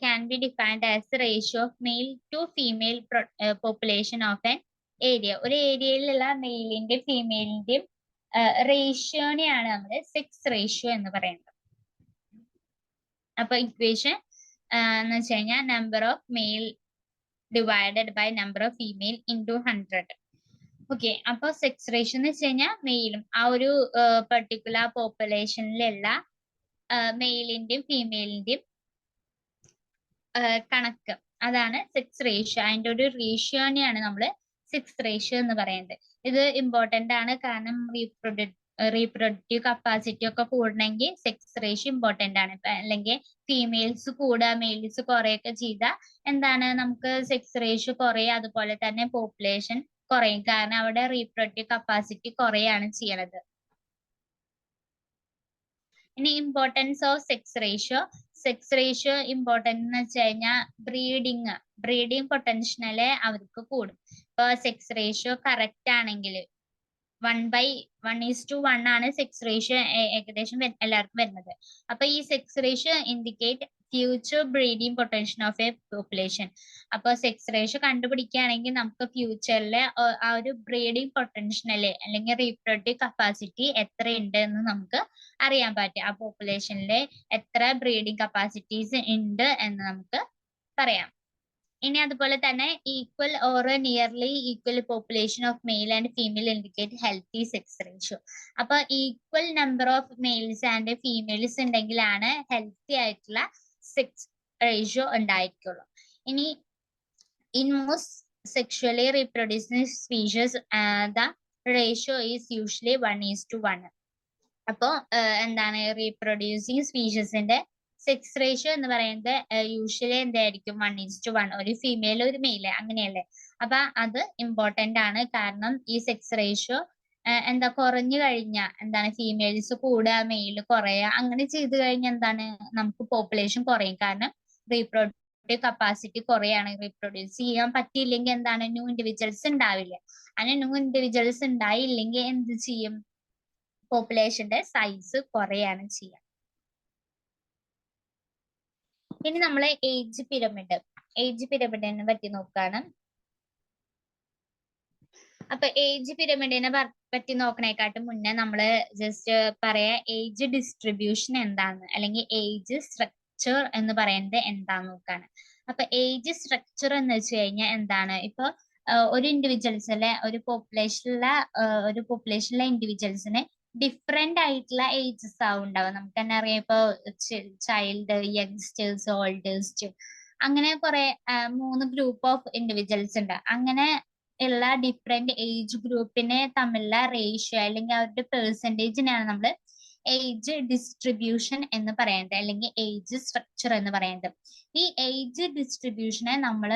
can be defined as ratio of male to female population of an area. ഒരു ഏരിയയിലുള്ള മെയിലിന്റെയും ഫീമെയിലിന്റെയും റേഷ്യോനെയാണ് നമ്മൾ സെക്സ് റേഷ്യോ എന്ന് പറയുന്നത്. അപ്പൊ ഇക്വേഷൻ എന്ന് വെച്ച് കഴിഞ്ഞാൽ number of male divided by number of female into 100. Okay, അപ്പൊ സെക്സ് റേഷ്യോ എന്ന് വെച്ച് കഴിഞ്ഞാൽ മെയിലും ആ ഒരു പെർട്ടിക്കുലർ പോപ്പുലേഷനിലുള്ള മെയിലിന്റെയും ഫീമെയിലിന്റെയും കണക്ക്, അതാണ് സെക്സ് റേഷ്യോ. അതിന്റെ ഒരു റേഷ്യോനെയാണ് നമ്മൾ സെക്സ് റേഷ്യോ എന്ന് പറയുന്നത്. ഇത് ഇമ്പോർട്ടന്റ് ആണ്, കാരണം റീപ്രൊഡക്റ്റീവ് കപ്പാസിറ്റി ഒക്കെ കൂടണമെങ്കിൽ സെക്സ് റേഷ്യോ ഇമ്പോർട്ടന്റ് ആണ്. അല്ലെങ്കിൽ ഫീമെയിൽസ് കൂടുക മെയിൽസ് കുറയൊക്കെ ചെയ്താൽ എന്താണ്, നമുക്ക് സെക്സ് റേഷ്യോ കുറയും, അതുപോലെ തന്നെ പോപ്പുലേഷൻ കുറയും. കാരണം അവിടെ റീപ്രൊഡക്റ്റീവ് കപ്പാസിറ്റി കുറയാണ് ചെയ്യണത്. ഇനി importance of sex ratio. Sex ratio important എന്ന് വെച്ച് കഴിഞ്ഞാൽ ബ്രീഡിങ് പൊട്ടൻഷ്യല് അവർക്ക് കൂടും. ഇപ്പൊ സെക്സ് റേഷ്യോ കറക്റ്റ് ആണെങ്കിൽ 1:1 ആണ് സെക്സ് റേഷ്യോ ഏകദേശം എല്ലാവർക്കും വരുന്നത്. അപ്പൊ ഈ sex ratio indicate future breeding potential of A population. അപ്പൊ സെക്സ് റേഷ്യോ കണ്ടുപിടിക്കുകയാണെങ്കിൽ നമുക്ക് ഫ്യൂച്ചറിലെ ആ ഒരു ബ്രീഡിങ് പൊട്ടൻഷ്യല് അല്ലെങ്കിൽ റീപ്രൊഡക്റ്റീവ് കപ്പാസിറ്റി എത്ര ഉണ്ട് എന്ന് നമുക്ക് അറിയാൻ പറ്റും. ആ പോപ്പുലേഷനിലെ എത്ര ബ്രീഡിങ് കപ്പാസിറ്റീസ് ഉണ്ട് എന്ന് നമുക്ക് പറയാം. ഇനി അതുപോലെ തന്നെ equal or nearly equal population of male and female indicate healthy sex ratio. അപ്പൊ equal number of males and females ഉണ്ടെങ്കിലാണ് ഹെൽത്തി ആയിട്ടുള്ള സെക്സ് റേഷ്യോ ഉണ്ടായിരിക്കുള്ളൂ. ഇനി in most sexually reproducing species the ratio is usually 1:1. അപ്പോ എന്താണ്, reproducing സ്പീഷീസിന്റെ sex ratio എന്ന് പറയുന്നത് usually എന്തായിരിക്കും, 1:1, ഒരു ഫീമെയിൽ ഒരു മെയിൽ, അങ്ങനെയല്ലേ. അപ്പൊ അത് ഇമ്പോർട്ടന്റ് ആണ്. കാരണം ഈ സെക്സ് റേഷ്യോ എന്താ കുറഞ്ഞു കഴിഞ്ഞാൽ എന്താണ്, ഫീമെയിൽസ് കൂടുക മെയിൽ കുറയുക, അങ്ങനെ ചെയ്തു കഴിഞ്ഞാൽ എന്താണ്, നമുക്ക് പോപ്പുലേഷൻ കുറയും. കാരണം റീപ്രൊഡക്റ്റീവ് കപ്പാസിറ്റി കുറയാണ്. റീപ്രൊഡ്യൂസ് ചെയ്യാൻ പറ്റിയില്ലെങ്കിൽ എന്താണ്, ന്യൂ ഇൻഡിവിജ്വൽസ് ഉണ്ടാവില്ല. അങ്ങനെ ന്യൂ ഇൻഡിവിജ്വൽസ് ഉണ്ടായില്ലെങ്കിൽ എന്ത് ചെയ്യും, പോപ്പുലേഷന്റെ സൈസ് കുറയാണ് ചെയ്യുക. ഇനി നമ്മളെ ഏജ് പിരമിഡിനെ പറ്റി നോക്കുകയാണ്. അപ്പൊ ഏജ് പിരമിഡിനെ പറ്റി നോക്കണേക്കാട്ടും മുന്നേ നമ്മള് ജസ്റ്റ് പറയാ ഏജ് ഡിസ്ട്രിബ്യൂഷൻ എന്താന്ന്, അല്ലെങ്കിൽ ഏജ് സ്ട്രക്ചർ എന്ന് പറയുന്നത് എന്താന്ന് നോക്കാണ്. അപ്പൊ ഏജ് സ്ട്രക്ചർ എന്ന് വെച്ച് കഴിഞ്ഞാൽ എന്താണ്, ഇപ്പൊ ഒരു ഇൻഡിവിജ്വൽസിലെ ഒരു പോപ്പുലേഷനിലെ ഇൻഡിവിജ്വൽസിന് ഡിഫറെന്റ് ആയിട്ടുള്ള ഏജസ് ആവും ഉണ്ടാവുക. നമുക്ക് തന്നെ അറിയാം, ഇപ്പൊ ചൈൽഡ്, യങ്സ്റ്റേഴ്സ്, ഓൾഡേഴ്സ്, അങ്ങനെ കുറെ 3 ഗ്രൂപ്പ് ഓഫ് ഇൻഡിവിജ്വൽസ് ഉണ്ട്. അങ്ങനെ ഉള്ള ഡിഫറെന്റ് ഏജ് ഗ്രൂപ്പിനെ തമ്മിലുള്ള റേഷ്യോ അല്ലെങ്കിൽ അവരുടെ പെർസെൻറ്റേജിനാണ് നമ്മൾ ഏജ് ഡിസ്ട്രിബ്യൂഷൻ എന്ന് പറയുന്നത്, അല്ലെങ്കിൽ ഏജ് സ്ട്രക്ചർ എന്ന് പറയുന്നത്. ഈ ഏജ് ഡിസ്ട്രിബ്യൂഷനെ നമ്മൾ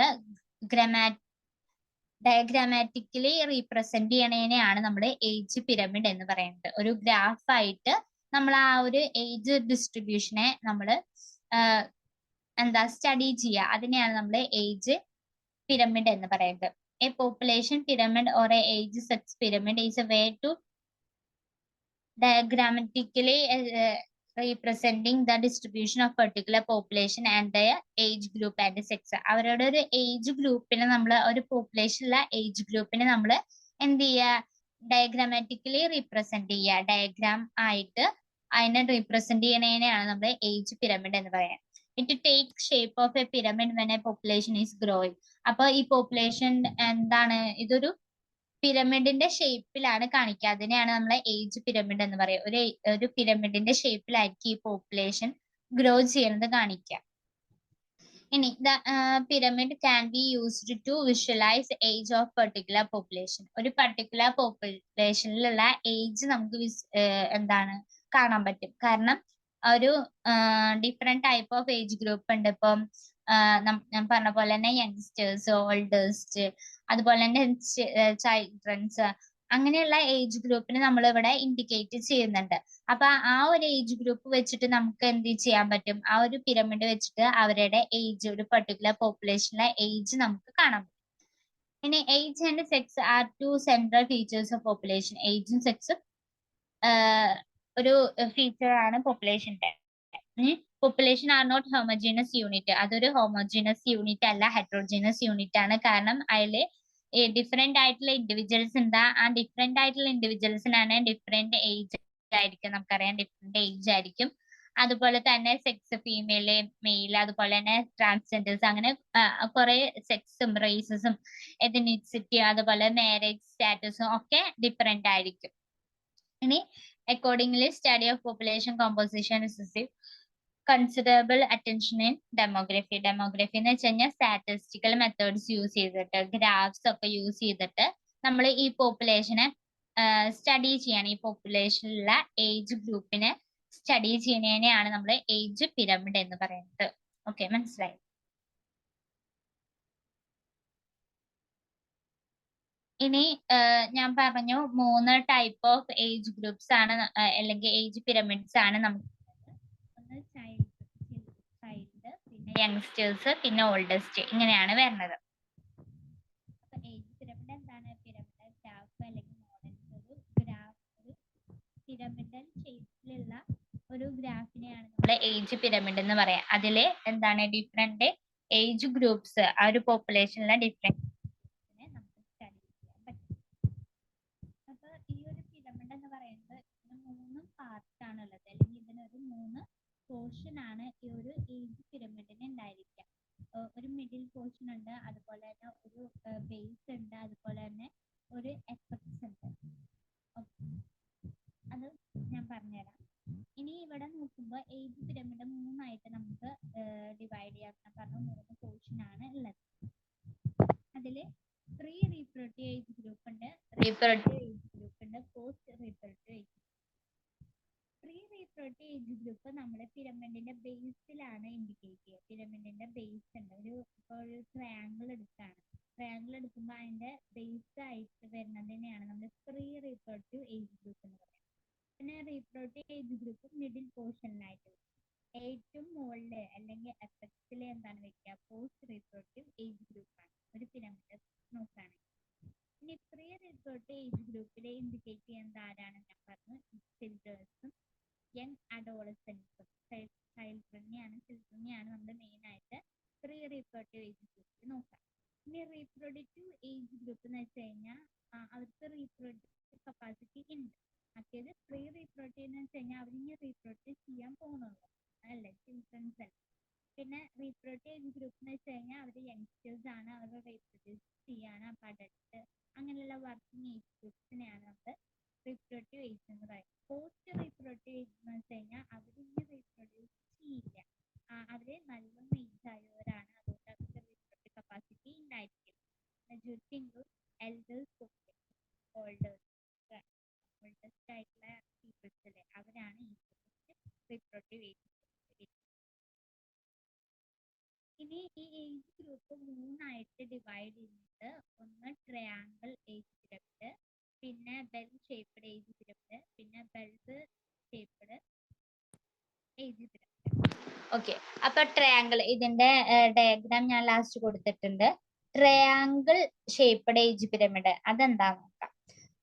ഡയഗ്രാമാറ്റിക്കലി റീപ്രസെന്റ് ചെയ്യണേനെയാണ് നമ്മൾ ഏജ് പിരമിഡ് എന്ന് പറയുന്നത്. ഒരു ഗ്രാഫായിട്ട് നമ്മൾ ആ ഒരു ഏജ് ഡിസ്ട്രിബ്യൂഷനെ നമ്മൾ സ്റ്റഡി ചെയ്യുക, അതിനെയാണ് നമ്മൾ ഏജ് പിരമിഡ് എന്ന് പറയുന്നത്. A population pyramid or a age sex pyramid is a way to diagrammatically representing the distribution of particular population and their age group and sex. അവരുടെ ഒരു ഏജ് ഗ്രൂപ്പിനെ നമ്മൾ ഒരു പോപ്പുലേഷനിലെ ഏജ് ഗ്രൂപ്പിനെ നമ്മൾ എന്ത് ചെയ്യുക, ഡയഗ്രാമാറ്റിക്കലി റീപ്രസെന്റ് ചെയ്യുക. ഡയഗ്രാം ആയിട്ട് അതിനെ റീപ്രസെന്റ് ചെയ്യണേനെയാണ് നമ്മൾ ഏജ് പിരമിഡ് എന്ന് പറയാം. It take shape of A pyramid when A population is growing. അപ്പൊ ഈ പോപ്പുലേഷൻ എന്താണ്, ഇതൊരു പിരമിഡിന്റെ ഷേപ്പിലാണ് കാണിക്കുക, അതിനെയാണ് നമ്മൾ ഏജ് പിരമിഡ് എന്ന് പറയുക. ഒരു പിരമിഡിന്റെ ഷേപ്പിലായിരിക്കും ഈ പോപ്പുലേഷൻ ഗ്രോ ചെയ്യുന്നത് കാണിക്കുക. ഇനി the pyramid can be used to visualise age of particular population. ഒരു പർട്ടിക്കുലർ പോപ്പുലേഷനിലുള്ള ഏജ് നമുക്ക് കാണാൻ പറ്റും. കാരണം ഒരു different type of age group ഉണ്ട്. ഇപ്പം ഞാൻ പറഞ്ഞ പോലെ തന്നെ യങ്സ്റ്റേഴ്സ്, ഓൾഡേഴ്സ്, അതുപോലെ തന്നെ ചൈൽഡ്രൻസ്, അങ്ങനെയുള്ള ഏജ് ഗ്രൂപ്പിന് നമ്മൾ ഇവിടെ ഇൻഡിക്കേറ്റ് ചെയ്യുന്നുണ്ട്. അപ്പൊ ആ ഒരു ഏജ് ഗ്രൂപ്പ് വെച്ചിട്ട് നമുക്ക് എന്ത് ചെയ്യാൻ പറ്റും, ആ ഒരു പിരമിഡ് വെച്ചിട്ട് അവരുടെ ഏജ്, ഒരു പെർട്ടിക്കുലർ പോപ്പുലേഷനിലെ ഏജ് നമുക്ക് കാണാൻ പറ്റും. ഇനി age and sex are two central features of population. ഏജും സെക്സും ഒരു ഫീച്ചർ ആണ് പോപ്പുലേഷന്റെ. Population are not homogeneous unit. അതൊരു ഹോമോജീനസ് യൂണിറ്റ് അല്ല, ഹെട്രോജീനസ് യൂണിറ്റ് ആണ്. കാരണം അതില് ഡിഫറെന്റ് ആയിട്ടുള്ള ഇൻഡിവിജ്വൽസ് ഉണ്ട്. ആ ഡിഫറെന്റ് ആയിട്ടുള്ള ഇൻഡിവിജ്വൽസിനാണ് ഡിഫറെന്റ് ഏജ് ആയിരിക്കും. നമുക്കറിയാം ഡിഫറെന്റ് ഏജ് ആയിരിക്കും. അതുപോലെ തന്നെ സെക്സ്, ഫീമെയില്, മെയിൽ, അതുപോലെ തന്നെ ട്രാൻസ്ജെൻഡേഴ്സ്, അങ്ങനെ കുറെ സെക്സും റേസസും എത്നിസിറ്റിയും അതുപോലെ മാരേജ് സ്റ്റാറ്റസും ഒക്കെ ഡിഫറെന്റ് ആയിരിക്കും. ഇനി accordingly study of population composition is received considerable attention in demography. Demography എന്ന് വെച്ച് കഴിഞ്ഞാൽ സ്റ്റാറ്റിസ്റ്റിക്കൽ മെത്തേഡ്സ് യൂസ് ചെയ്തിട്ട്, ഗ്രാഫ്സ് ഒക്കെ യൂസ് ചെയ്തിട്ട് നമ്മൾ ഈ പോപ്പുലേഷനെ സ്റ്റഡി ചെയ്യണം. ഈ പോപ്പുലേഷനിലുള്ള ഏജ് ഗ്രൂപ്പിനെ സ്റ്റഡി ചെയ്യുന്നതിനെയാണ് നമ്മൾ ഏജ് പിരമിഡ് എന്ന് പറയുന്നത്. ഓക്കെ, മനസ്സിലായി? ഇനി ഞാൻ പറഞ്ഞു 3 ടൈപ്പ് ഓഫ് ഏജ് ഗ്രൂപ്പ്സ് ആണ് അല്ലെങ്കിൽ ഏജ് പിരമിഡ്സ് ആണ് നമുക്ക്. ഒന്ന് ചൈൽഡ്, പിന്നെ യങ്സ്റ്റേഴ്സ്, പിന്നെ ഓൾഡസ്റ്റ്, ഇങ്ങനെയാണ് വരുന്നത്. അപ്പൊ ഏജ് പിരമിഡ് എന്താണ്? പിരമിഡൽ ഗ്രാഫ് അല്ലെങ്കിൽ മോഡൽസ്. ഒരു പിരമിഡൽ ഷേപ്പിലുള്ള ഒരു ഗ്രാഫിനെയാണ് നമ്മൾ ഏജ് പിരമിഡ് എന്ന് പറയാം. അതില് എന്താണ് ഡിഫറെന്റ് ഏജ് ഗ്രൂപ്പ്സ്, ആ ഒരു പോപ്പുലേഷനിലെ ഡിഫറെന്റ് നമുക്ക് സ്റ്റഡി ചെയ്യാൻ പറ്റും. അപ്പൊ ഈ ഒരു പിരമിഡ് എന്ന് പറയുന്നത് 3 പാർട്സ് ആണ് ഉള്ളത്, അല്ലെങ്കിൽ ഇതിനൊരു 3 പോർഷൻ ആണ് ഈ ഒരു ഏജ് പിരമിഡിന് ഉണ്ടായിരിക്കുക. ഒരു മിഡിൽ പോർഷൻ ഉണ്ട്, അതുപോലെ തന്നെ ഒരു ബേസ് ഉണ്ട്, അതുപോലെ തന്നെ ഒരു എഫക്ട്സ് ഉണ്ട്. അത് ഞാൻ പറഞ്ഞുതരാം. ഇനി ഇവിടെ നോക്കുമ്പോൾ ഏജ് പിരമിഡ് 3 ആയിട്ട് നമുക്ക് ഡിവൈഡ് ചെയ്യാൻ പറഞ്ഞ 3 പോർഷൻ ആണ് ഉള്ളത്. അതില് പ്രീ റീപ്രൊഡക്റ്റീവ് ഏജ് ഗ്രൂപ്പ് ഉണ്ട്, റീപ്രൊഡക്റ്റീവ് ഏജ് ഗ്രൂപ്പ് ഉണ്ട്, post reproductive age. Pre reproductive age group നമ്മൾ പിരമിഡിന്റെ ബേസിലാണ് ഇൻഡിക്കേറ്റ് ചെയ്യുക. പിരമിഡിന്റെ ബേസ് ഉണ്ട്, ഒരു ട്രയാങ്കിൾ എടുക്കുകയാണ്. ട്രയാങ്കിൾ എടുക്കുമ്പോൾ അതിന്റെ ബേസ് ആയിട്ട് വരുന്നതിനെയാണ് നമ്മൾ പ്രീ റീപ്രൊഡക്റ്റീവ് ഏജ് ഗ്രൂപ്പ് എന്ന് പറയുന്നത്. പിന്നെ റീപ്രൊഡക്റ്റീവ് ഏജ് ഗ്രൂപ്പ് മിഡിൽ പോർഷനിലായിട്ട് ഏറ്റവും മുകളില് അല്ലെങ്കിൽ എഫക്റ്റില് എന്താണ് വെക്കുക, പോസ്റ്റ് റീപ്രൊഡക്റ്റീവ് ഏജ് ഗ്രൂപ്പാണ് ഒരു പിരമിഡ് നോക്കുകയാണെങ്കിൽ. ഇനി പ്രീ റീപ്രൊഡക്റ്റീവ് ഏജ് ഗ്രൂപ്പിലെ ഇൻഡിക്കേറ്റ് ചെയ്യുന്നത് ആരാണ്? ഞാൻ പറഞ്ഞു, ചിൽഡ്രൻസും യങ് അഡോളസൻസും. ചിൽഡ്രനെയാണ് നമ്മൾ മെയിൻ ആയിട്ട് പ്രീ റീപ്രൊഡക്റ്റീവ് ഏജ് ഗ്രൂപ്പിൽ നോക്കാം. ഇനി റീപ്രൊഡക്റ്റീവ് ഏജ് ഗ്രൂപ്പ് എന്ന് വെച്ച് കഴിഞ്ഞാൽ അവർക്ക് റീപ്രൊഡക്റ്റീവ് കപ്പാസിറ്റി ഉണ്ട്. മറ്റേത് പ്രീ റീപ്രൊഡക്റ്റീവ് എന്ന് വെച്ച് കഴിഞ്ഞാൽ അവരിനി റീപ്രൊഡക്റ്റീവ് ചെയ്യാൻ പോകുന്നുള്ളൂ, അല്ലേ, ചിൽഡ്രൻസ് അല്ല. പിന്നെ റീപ്രൊഡക്റ്റീവ് ഏജ് ഗ്രൂപ്പ് എന്ന് വെച്ച് കഴിഞ്ഞാൽ അവർ യങ്സ്റ്റേഴ്സ് ആണ്, അവർ റീപ്രൊഡ്യൂസ് ചെയ്യാണ്. അപ്പൊ അഡൽട്ട് അങ്ങനെയുള്ള വർക്കിംഗ് ഏജ് ഗ്രൂപ്പ്സിനെയാണ് നമ്മൾ റീപ്രൊഡക്റ്റീവ് ഏജ് എന്ന് പറയുന്നത്. പോസ്റ്റ് റീപ്രൊഡക്റ്റീവ് ഏജ് എന്ന് വെച്ച് കഴിഞ്ഞാൽ അവരിനി റീപ്രൊഡ്യൂസ് ചെയ്യില്ല, അവര് നല്ലോണം ഏജ് ആയവരാണ്, അതുകൊണ്ട് അവർക്ക് റീപ്രൊഡക്റ്റീവ് കപ്പാസിറ്റി ഉണ്ടായിരിക്കും. മെജോറിറ്റി ഇൻക്ലൂഡ് ആയിട്ടുള്ള പീപ്പിൾസ് അല്ലേ, അവരാണ് റീപ്രൊഡക്റ്റീവ് ഏജ്. ഇനി ഈ ഏജ് ഗ്രൂപ്പ് മൂന്നായിട്ട് ഡിവൈഡ് ചെയ്യുന്നത്, ഒന്ന് ട്രയാങ്കിൾ ഏജ് പിരമിഡ്, പിന്നെ ബെൽ ഷേപ്ഡ് ഏജ് പിരമിഡ്, പിന്നെ bulb shaped age pyramid. Okay, അപ്പൊ ട്രയാങ്കിൾ ഇതിന്റെ ഡയഗ്രാം ഞാൻ ലാസ്റ്റ് കൊടുത്തിട്ടുണ്ട്. ട്രയാങ്കിൾ ഷേപ്ഡ് ഏജ് പിരമിഡ് അതെന്താന്ന് നോക്കാം.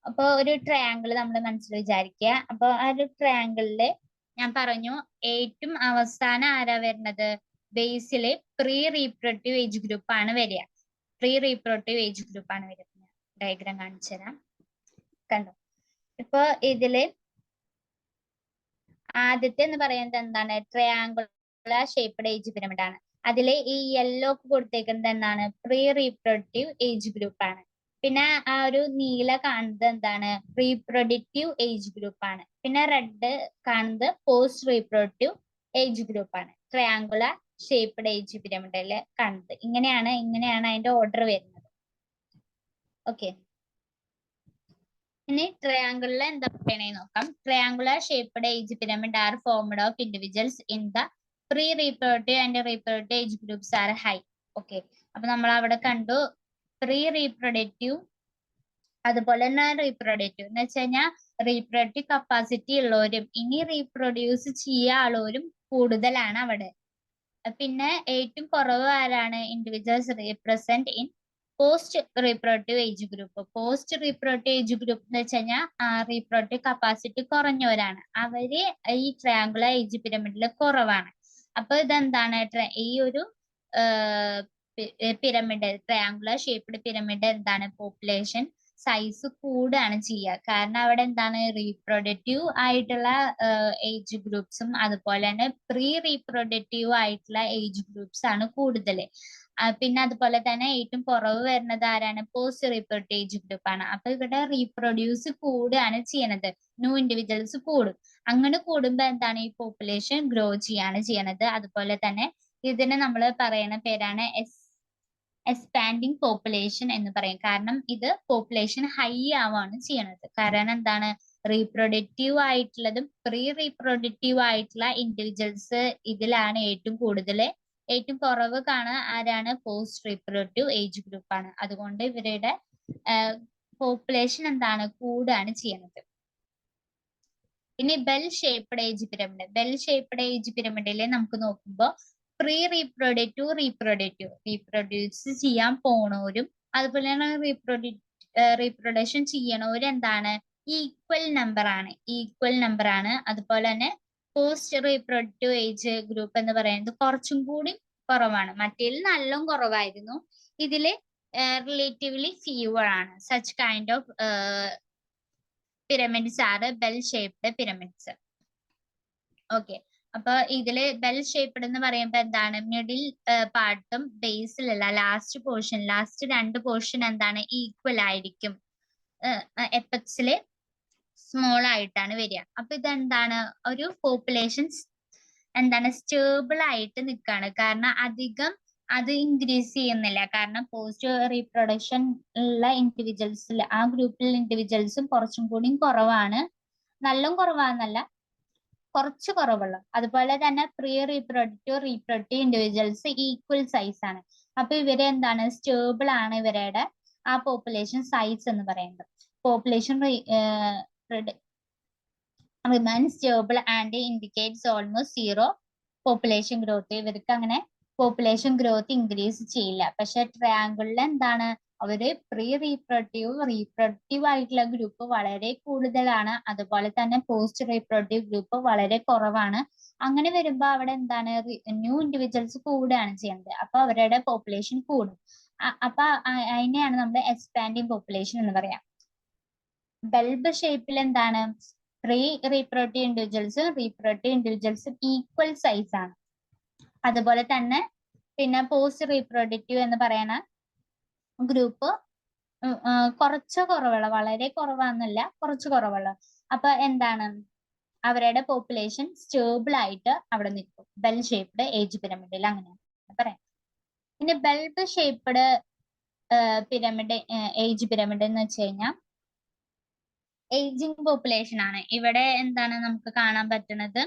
അപ്പൊ ഒരു ട്രയാങ്കിൾ നമ്മൾ മനസ്സിൽ വിചാരിക്കുക. അപ്പൊ ആ ഒരു ട്രയാങ്കിളില് ഞാൻ പറഞ്ഞു ഏറ്റവും അവസാനം ആരാ വരുന്നത്, ബേസിലെ പ്രീ റീപ്രൊഡക്റ്റീവ് ഏജ് ഗ്രൂപ്പ് ആണ് വരിക. പ്രീ റീപ്രൊഡക്റ്റീവ് ഏജ് ഗ്രൂപ്പ് ആണ് വരുന്നത്. ഡയഗ്രാം കാണിച്ചു തരാം. കണ്ടോ, ഇപ്പൊ ഇതില് ആദ്യത്തെ എന്ന് പറയുന്നത് എന്താണ്, ട്രയാങ്കുലർ ഷേപ്ഡ് ഏജ് പിരമിഡ് ആണ്. അതില് ഈ യെല്ലോ കൊടുത്തേക്കുന്നത് എന്താണ്, പ്രീ റീപ്രൊഡക്റ്റീവ് ഏജ് ഗ്രൂപ്പ് ആണ്. പിന്നെ ആ ഒരു നീല കാണുന്നത് എന്താണ്, റീപ്രൊഡക്റ്റീവ് ഏജ് ഗ്രൂപ്പ് ആണ്. പിന്നെ റെഡ് കാണുന്നത് പോസ്റ്റ് റീപ്രൊഡക്റ്റീവ് ഏജ് ഗ്രൂപ്പ് ആണ്. ട്രയാങ്കുലർ ഷേപ്ഡ് ഏജ് പിരമിഡില് കാണുന്നത് ഇങ്ങനെയാണ് അതിന്റെ ഓർഡർ വരുന്നത്. ഓക്കെ, ഇനി ട്രയാങ്കിളിൽ എന്താ പറയണേ നോക്കാം. Triangular shaped age pyramid are formed of individuals in the pre reproductive and reproductive age groups are high. Okay, അപ്പൊ നമ്മൾ അവിടെ കണ്ടു പ്രീ റീപ്രൊഡക്റ്റീവ് അതുപോലെ തന്നെ റീപ്രൊഡക്റ്റീവ് എന്ന് വെച്ച് കഴിഞ്ഞാൽ റീപ്രൊഡക്റ്റീവ് കപ്പാസിറ്റി ഉള്ളവരും ഇനി റീപ്രൊഡ്യൂസ് ചെയ്യാനുള്ളവരും കൂടുതലാണ് അവിടെ. പിന്നെ ഏറ്റവും കുറവ് ആരാണ്, individuals represent in post reproductive age group. Post reproductive age group എന്ന് വെച്ച് കഴിഞ്ഞാൽ റീപ്രൊഡക്റ്റീവ് കപ്പാസിറ്റി കുറഞ്ഞവരാണ്. അവര് ഈ ട്രയാങ്കുലർ ഏജ് പിരമിഡിൽ കുറവാണ്. അപ്പൊ ഇതെന്താണ്, ഈ ഒരു പിരമിഡ്, ട്രയാങ്കുലർ ഷേപ്ഡ് പിരമിഡ് എന്താണ്, പോപ്പുലേഷൻ സൈസ് കൂടുകയാണ് ചെയ്യുക. കാരണം അവിടെ എന്താണ്, റീപ്രൊഡക്റ്റീവ് ആയിട്ടുള്ള ഏജ് ഗ്രൂപ്പ്സും അതുപോലെ തന്നെ പ്രീ റീപ്രൊഡക്റ്റീവ് ആയിട്ടുള്ള ഏജ് ഗ്രൂപ്പ്സ് ആണ് കൂടുതൽ. പിന്നെ അതുപോലെ തന്നെ ഏറ്റവും കുറവ് വരുന്നത് ആരാണ്, പോസ്റ്റ് റീപ്രൊഡക്റ്റീവ് ഏജ് ഗ്രൂപ്പ് ആണ്. അപ്പൊ ഇവിടെ റീപ്രൊഡ്യൂസ് കൂടുകയാണ് ചെയ്യണത്, ന്യൂ ഇൻഡിവിജ്വൽസ് കൂടും. അങ്ങനെ കൂടുമ്പോ എന്താണ്, ഈ പോപ്പുലേഷൻ ഗ്രോ ചെയ്യാണ് ചെയ്യണത്. അതുപോലെ തന്നെ ഇതിന് നമ്മൾ പറയുന്ന പേരാണ് എക്സ്പാൻഡിങ് പോപ്പുലേഷൻ എന്ന് പറയും. കാരണം ഇത് പോപ്പുലേഷൻ ഹൈ ആവാണ് ചെയ്യണത്. കാരണം എന്താണ്, റീപ്രൊഡക്റ്റീവ് ആയിട്ടുള്ളതും പ്രീ റീപ്രൊഡക്റ്റീവ് ആയിട്ടുള്ള ഇൻഡിവിജ്വൽസ് ഇതിലാണ് ഏറ്റവും കൂടുതൽ. ഏറ്റവും കുറവ് കാണുക ആരാണ്, പോസ്റ്റ് റീപ്രൊഡക്റ്റീവ് ഏജ് ഗ്രൂപ്പ് ആണ്. അതുകൊണ്ട് ഇവരുടെ പോപ്പുലേഷൻ എന്താണ്, കൂടുകയാണ് ചെയ്യണത്. ഇനി bell shaped age pyramid. Bell shaped age പിരമിഡില് നമുക്ക് നോക്കുമ്പോൾ പ്രീ റീപ്രൊഡക്റ്റീവ് റീപ്രൊഡ്യൂസ് ചെയ്യാൻ പോണവരും അതുപോലെ തന്നെ റീപ്രൊഡക്ഷൻ ചെയ്യണവരും എന്താണ്, ഈക്വൽ നമ്പർ ആണ്. അതുപോലെ തന്നെ പോസ്റ്റ് റീപ്രൊഡക്റ്റീവ് ഏജ് ഗ്രൂപ്പ് എന്ന് പറയുന്നത് കുറച്ചും കൂടി കുറവാണ്. മറ്റേതിൽ നല്ല കുറവായിരുന്നു, ഇതില് റിലേറ്റീവ്ലി ഫീവർ ആണ്. Such kind of pyramids are bell shaped pyramids. Okay, അപ്പൊ ഇതില് ബെൽ ഷേപ്ഡ് എന്ന് പറയുമ്പോ എന്താണ്, മിഡിൽ പാർട്ടും ബേസിലുള്ള ലാസ്റ്റ് രണ്ട് പോർഷൻ എന്താണ്, ഈക്വൽ ആയിരിക്കും. എപ്പക്സില് സ്മോൾ ആയിട്ടാണ് വരിക. അപ്പൊ ഇതെന്താണ്, ഒരു പോപ്പുലേഷൻ എന്താണ്, സ്റ്റേബിൾ ആയിട്ട് നിൽക്കാണ്. കാരണം അധികം അത് ഇൻക്രീസ് ചെയ്യുന്നില്ല. കാരണം പോസ്റ്റ് റീപ്രൊഡക്ഷൻ ഉള്ള ഇൻഡിവിജ്വൽസിൽ ആ ഗ്രൂപ്പിൽ ഇൻഡിവിജ്വൽസും കുറച്ചും കൂടി കുറവാണ്. നല്ല കുറവാന്നല്ല, കുറച്ച് കുറവുള്ള. അതുപോലെ തന്നെ pre reproductive individuals equal size ആണ്. അപ്പൊ ഇവരെ എന്താണ്, സ്റ്റേബിൾ ആണ് ഇവരുടെ ആ പോപ്പുലേഷൻ സൈസ് എന്ന് പറയുന്നത്. Population remain stable and indicates almost zero population growth. ഇവർക്ക് അങ്ങനെ പോപ്പുലേഷൻ ഗ്രോത്ത് ഇൻക്രീസ് ചെയ്യില്ല. പക്ഷെ ട്രയാങ്കിളിൽ എന്താണ്, അവര് പ്രീ റീപ്രൊഡക്റ്റീവ് ആയിട്ടുള്ള ഗ്രൂപ്പ് വളരെ കൂടുതലാണ്. അതുപോലെ തന്നെ പോസ്റ്റ് റീപ്രൊഡക്റ്റീവ് ഗ്രൂപ്പ് വളരെ കുറവാണ്. അങ്ങനെ വരുമ്പോ അവിടെ എന്താണ്, ന്യൂ ഇൻഡിവിജ്വൽസ് കൂടുകയാണ് ചെയ്യുന്നത്. അപ്പൊ അവരുടെ പോപ്പുലേഷൻ കൂടും. അപ്പൊ അതിനെയാണ് നമ്മൾ എക്സ്പാൻഡിങ് പോപ്പുലേഷൻ എന്ന് പറയാം. ബൾബ് ഷേപ്പിൽ എന്താണ്, pre reproductive individuals equal size ആണ്. അതുപോലെ തന്നെ പിന്നെ പോസ്റ്റ് റീപ്രൊഡക്റ്റീവ് എന്ന് പറയുന്ന ഗ്രൂപ്പ് കുറച്ച് കുറവുള്ള, വളരെ കുറവാന്നല്ല, കുറച്ച് കുറവുള്ള. അപ്പൊ എന്താണ്, അവരുടെ പോപ്പുലേഷൻ സ്റ്റേബിൾ ആയിട്ട് അവിടെ നിൽക്കും ബെൽ ഷേപ്ഡ് ഏജ് പിരമിഡിൽ. അങ്ങനെയാണ് പറയാം. പിന്നെ bulb shaped pyramid age pyramid എന്ന് വെച്ച് കഴിഞ്ഞാൽ ഏജിങ് പോപ്പുലേഷൻ ആണ്. ഇവിടെ എന്താണ് നമുക്ക് കാണാൻ പറ്റുന്നത്,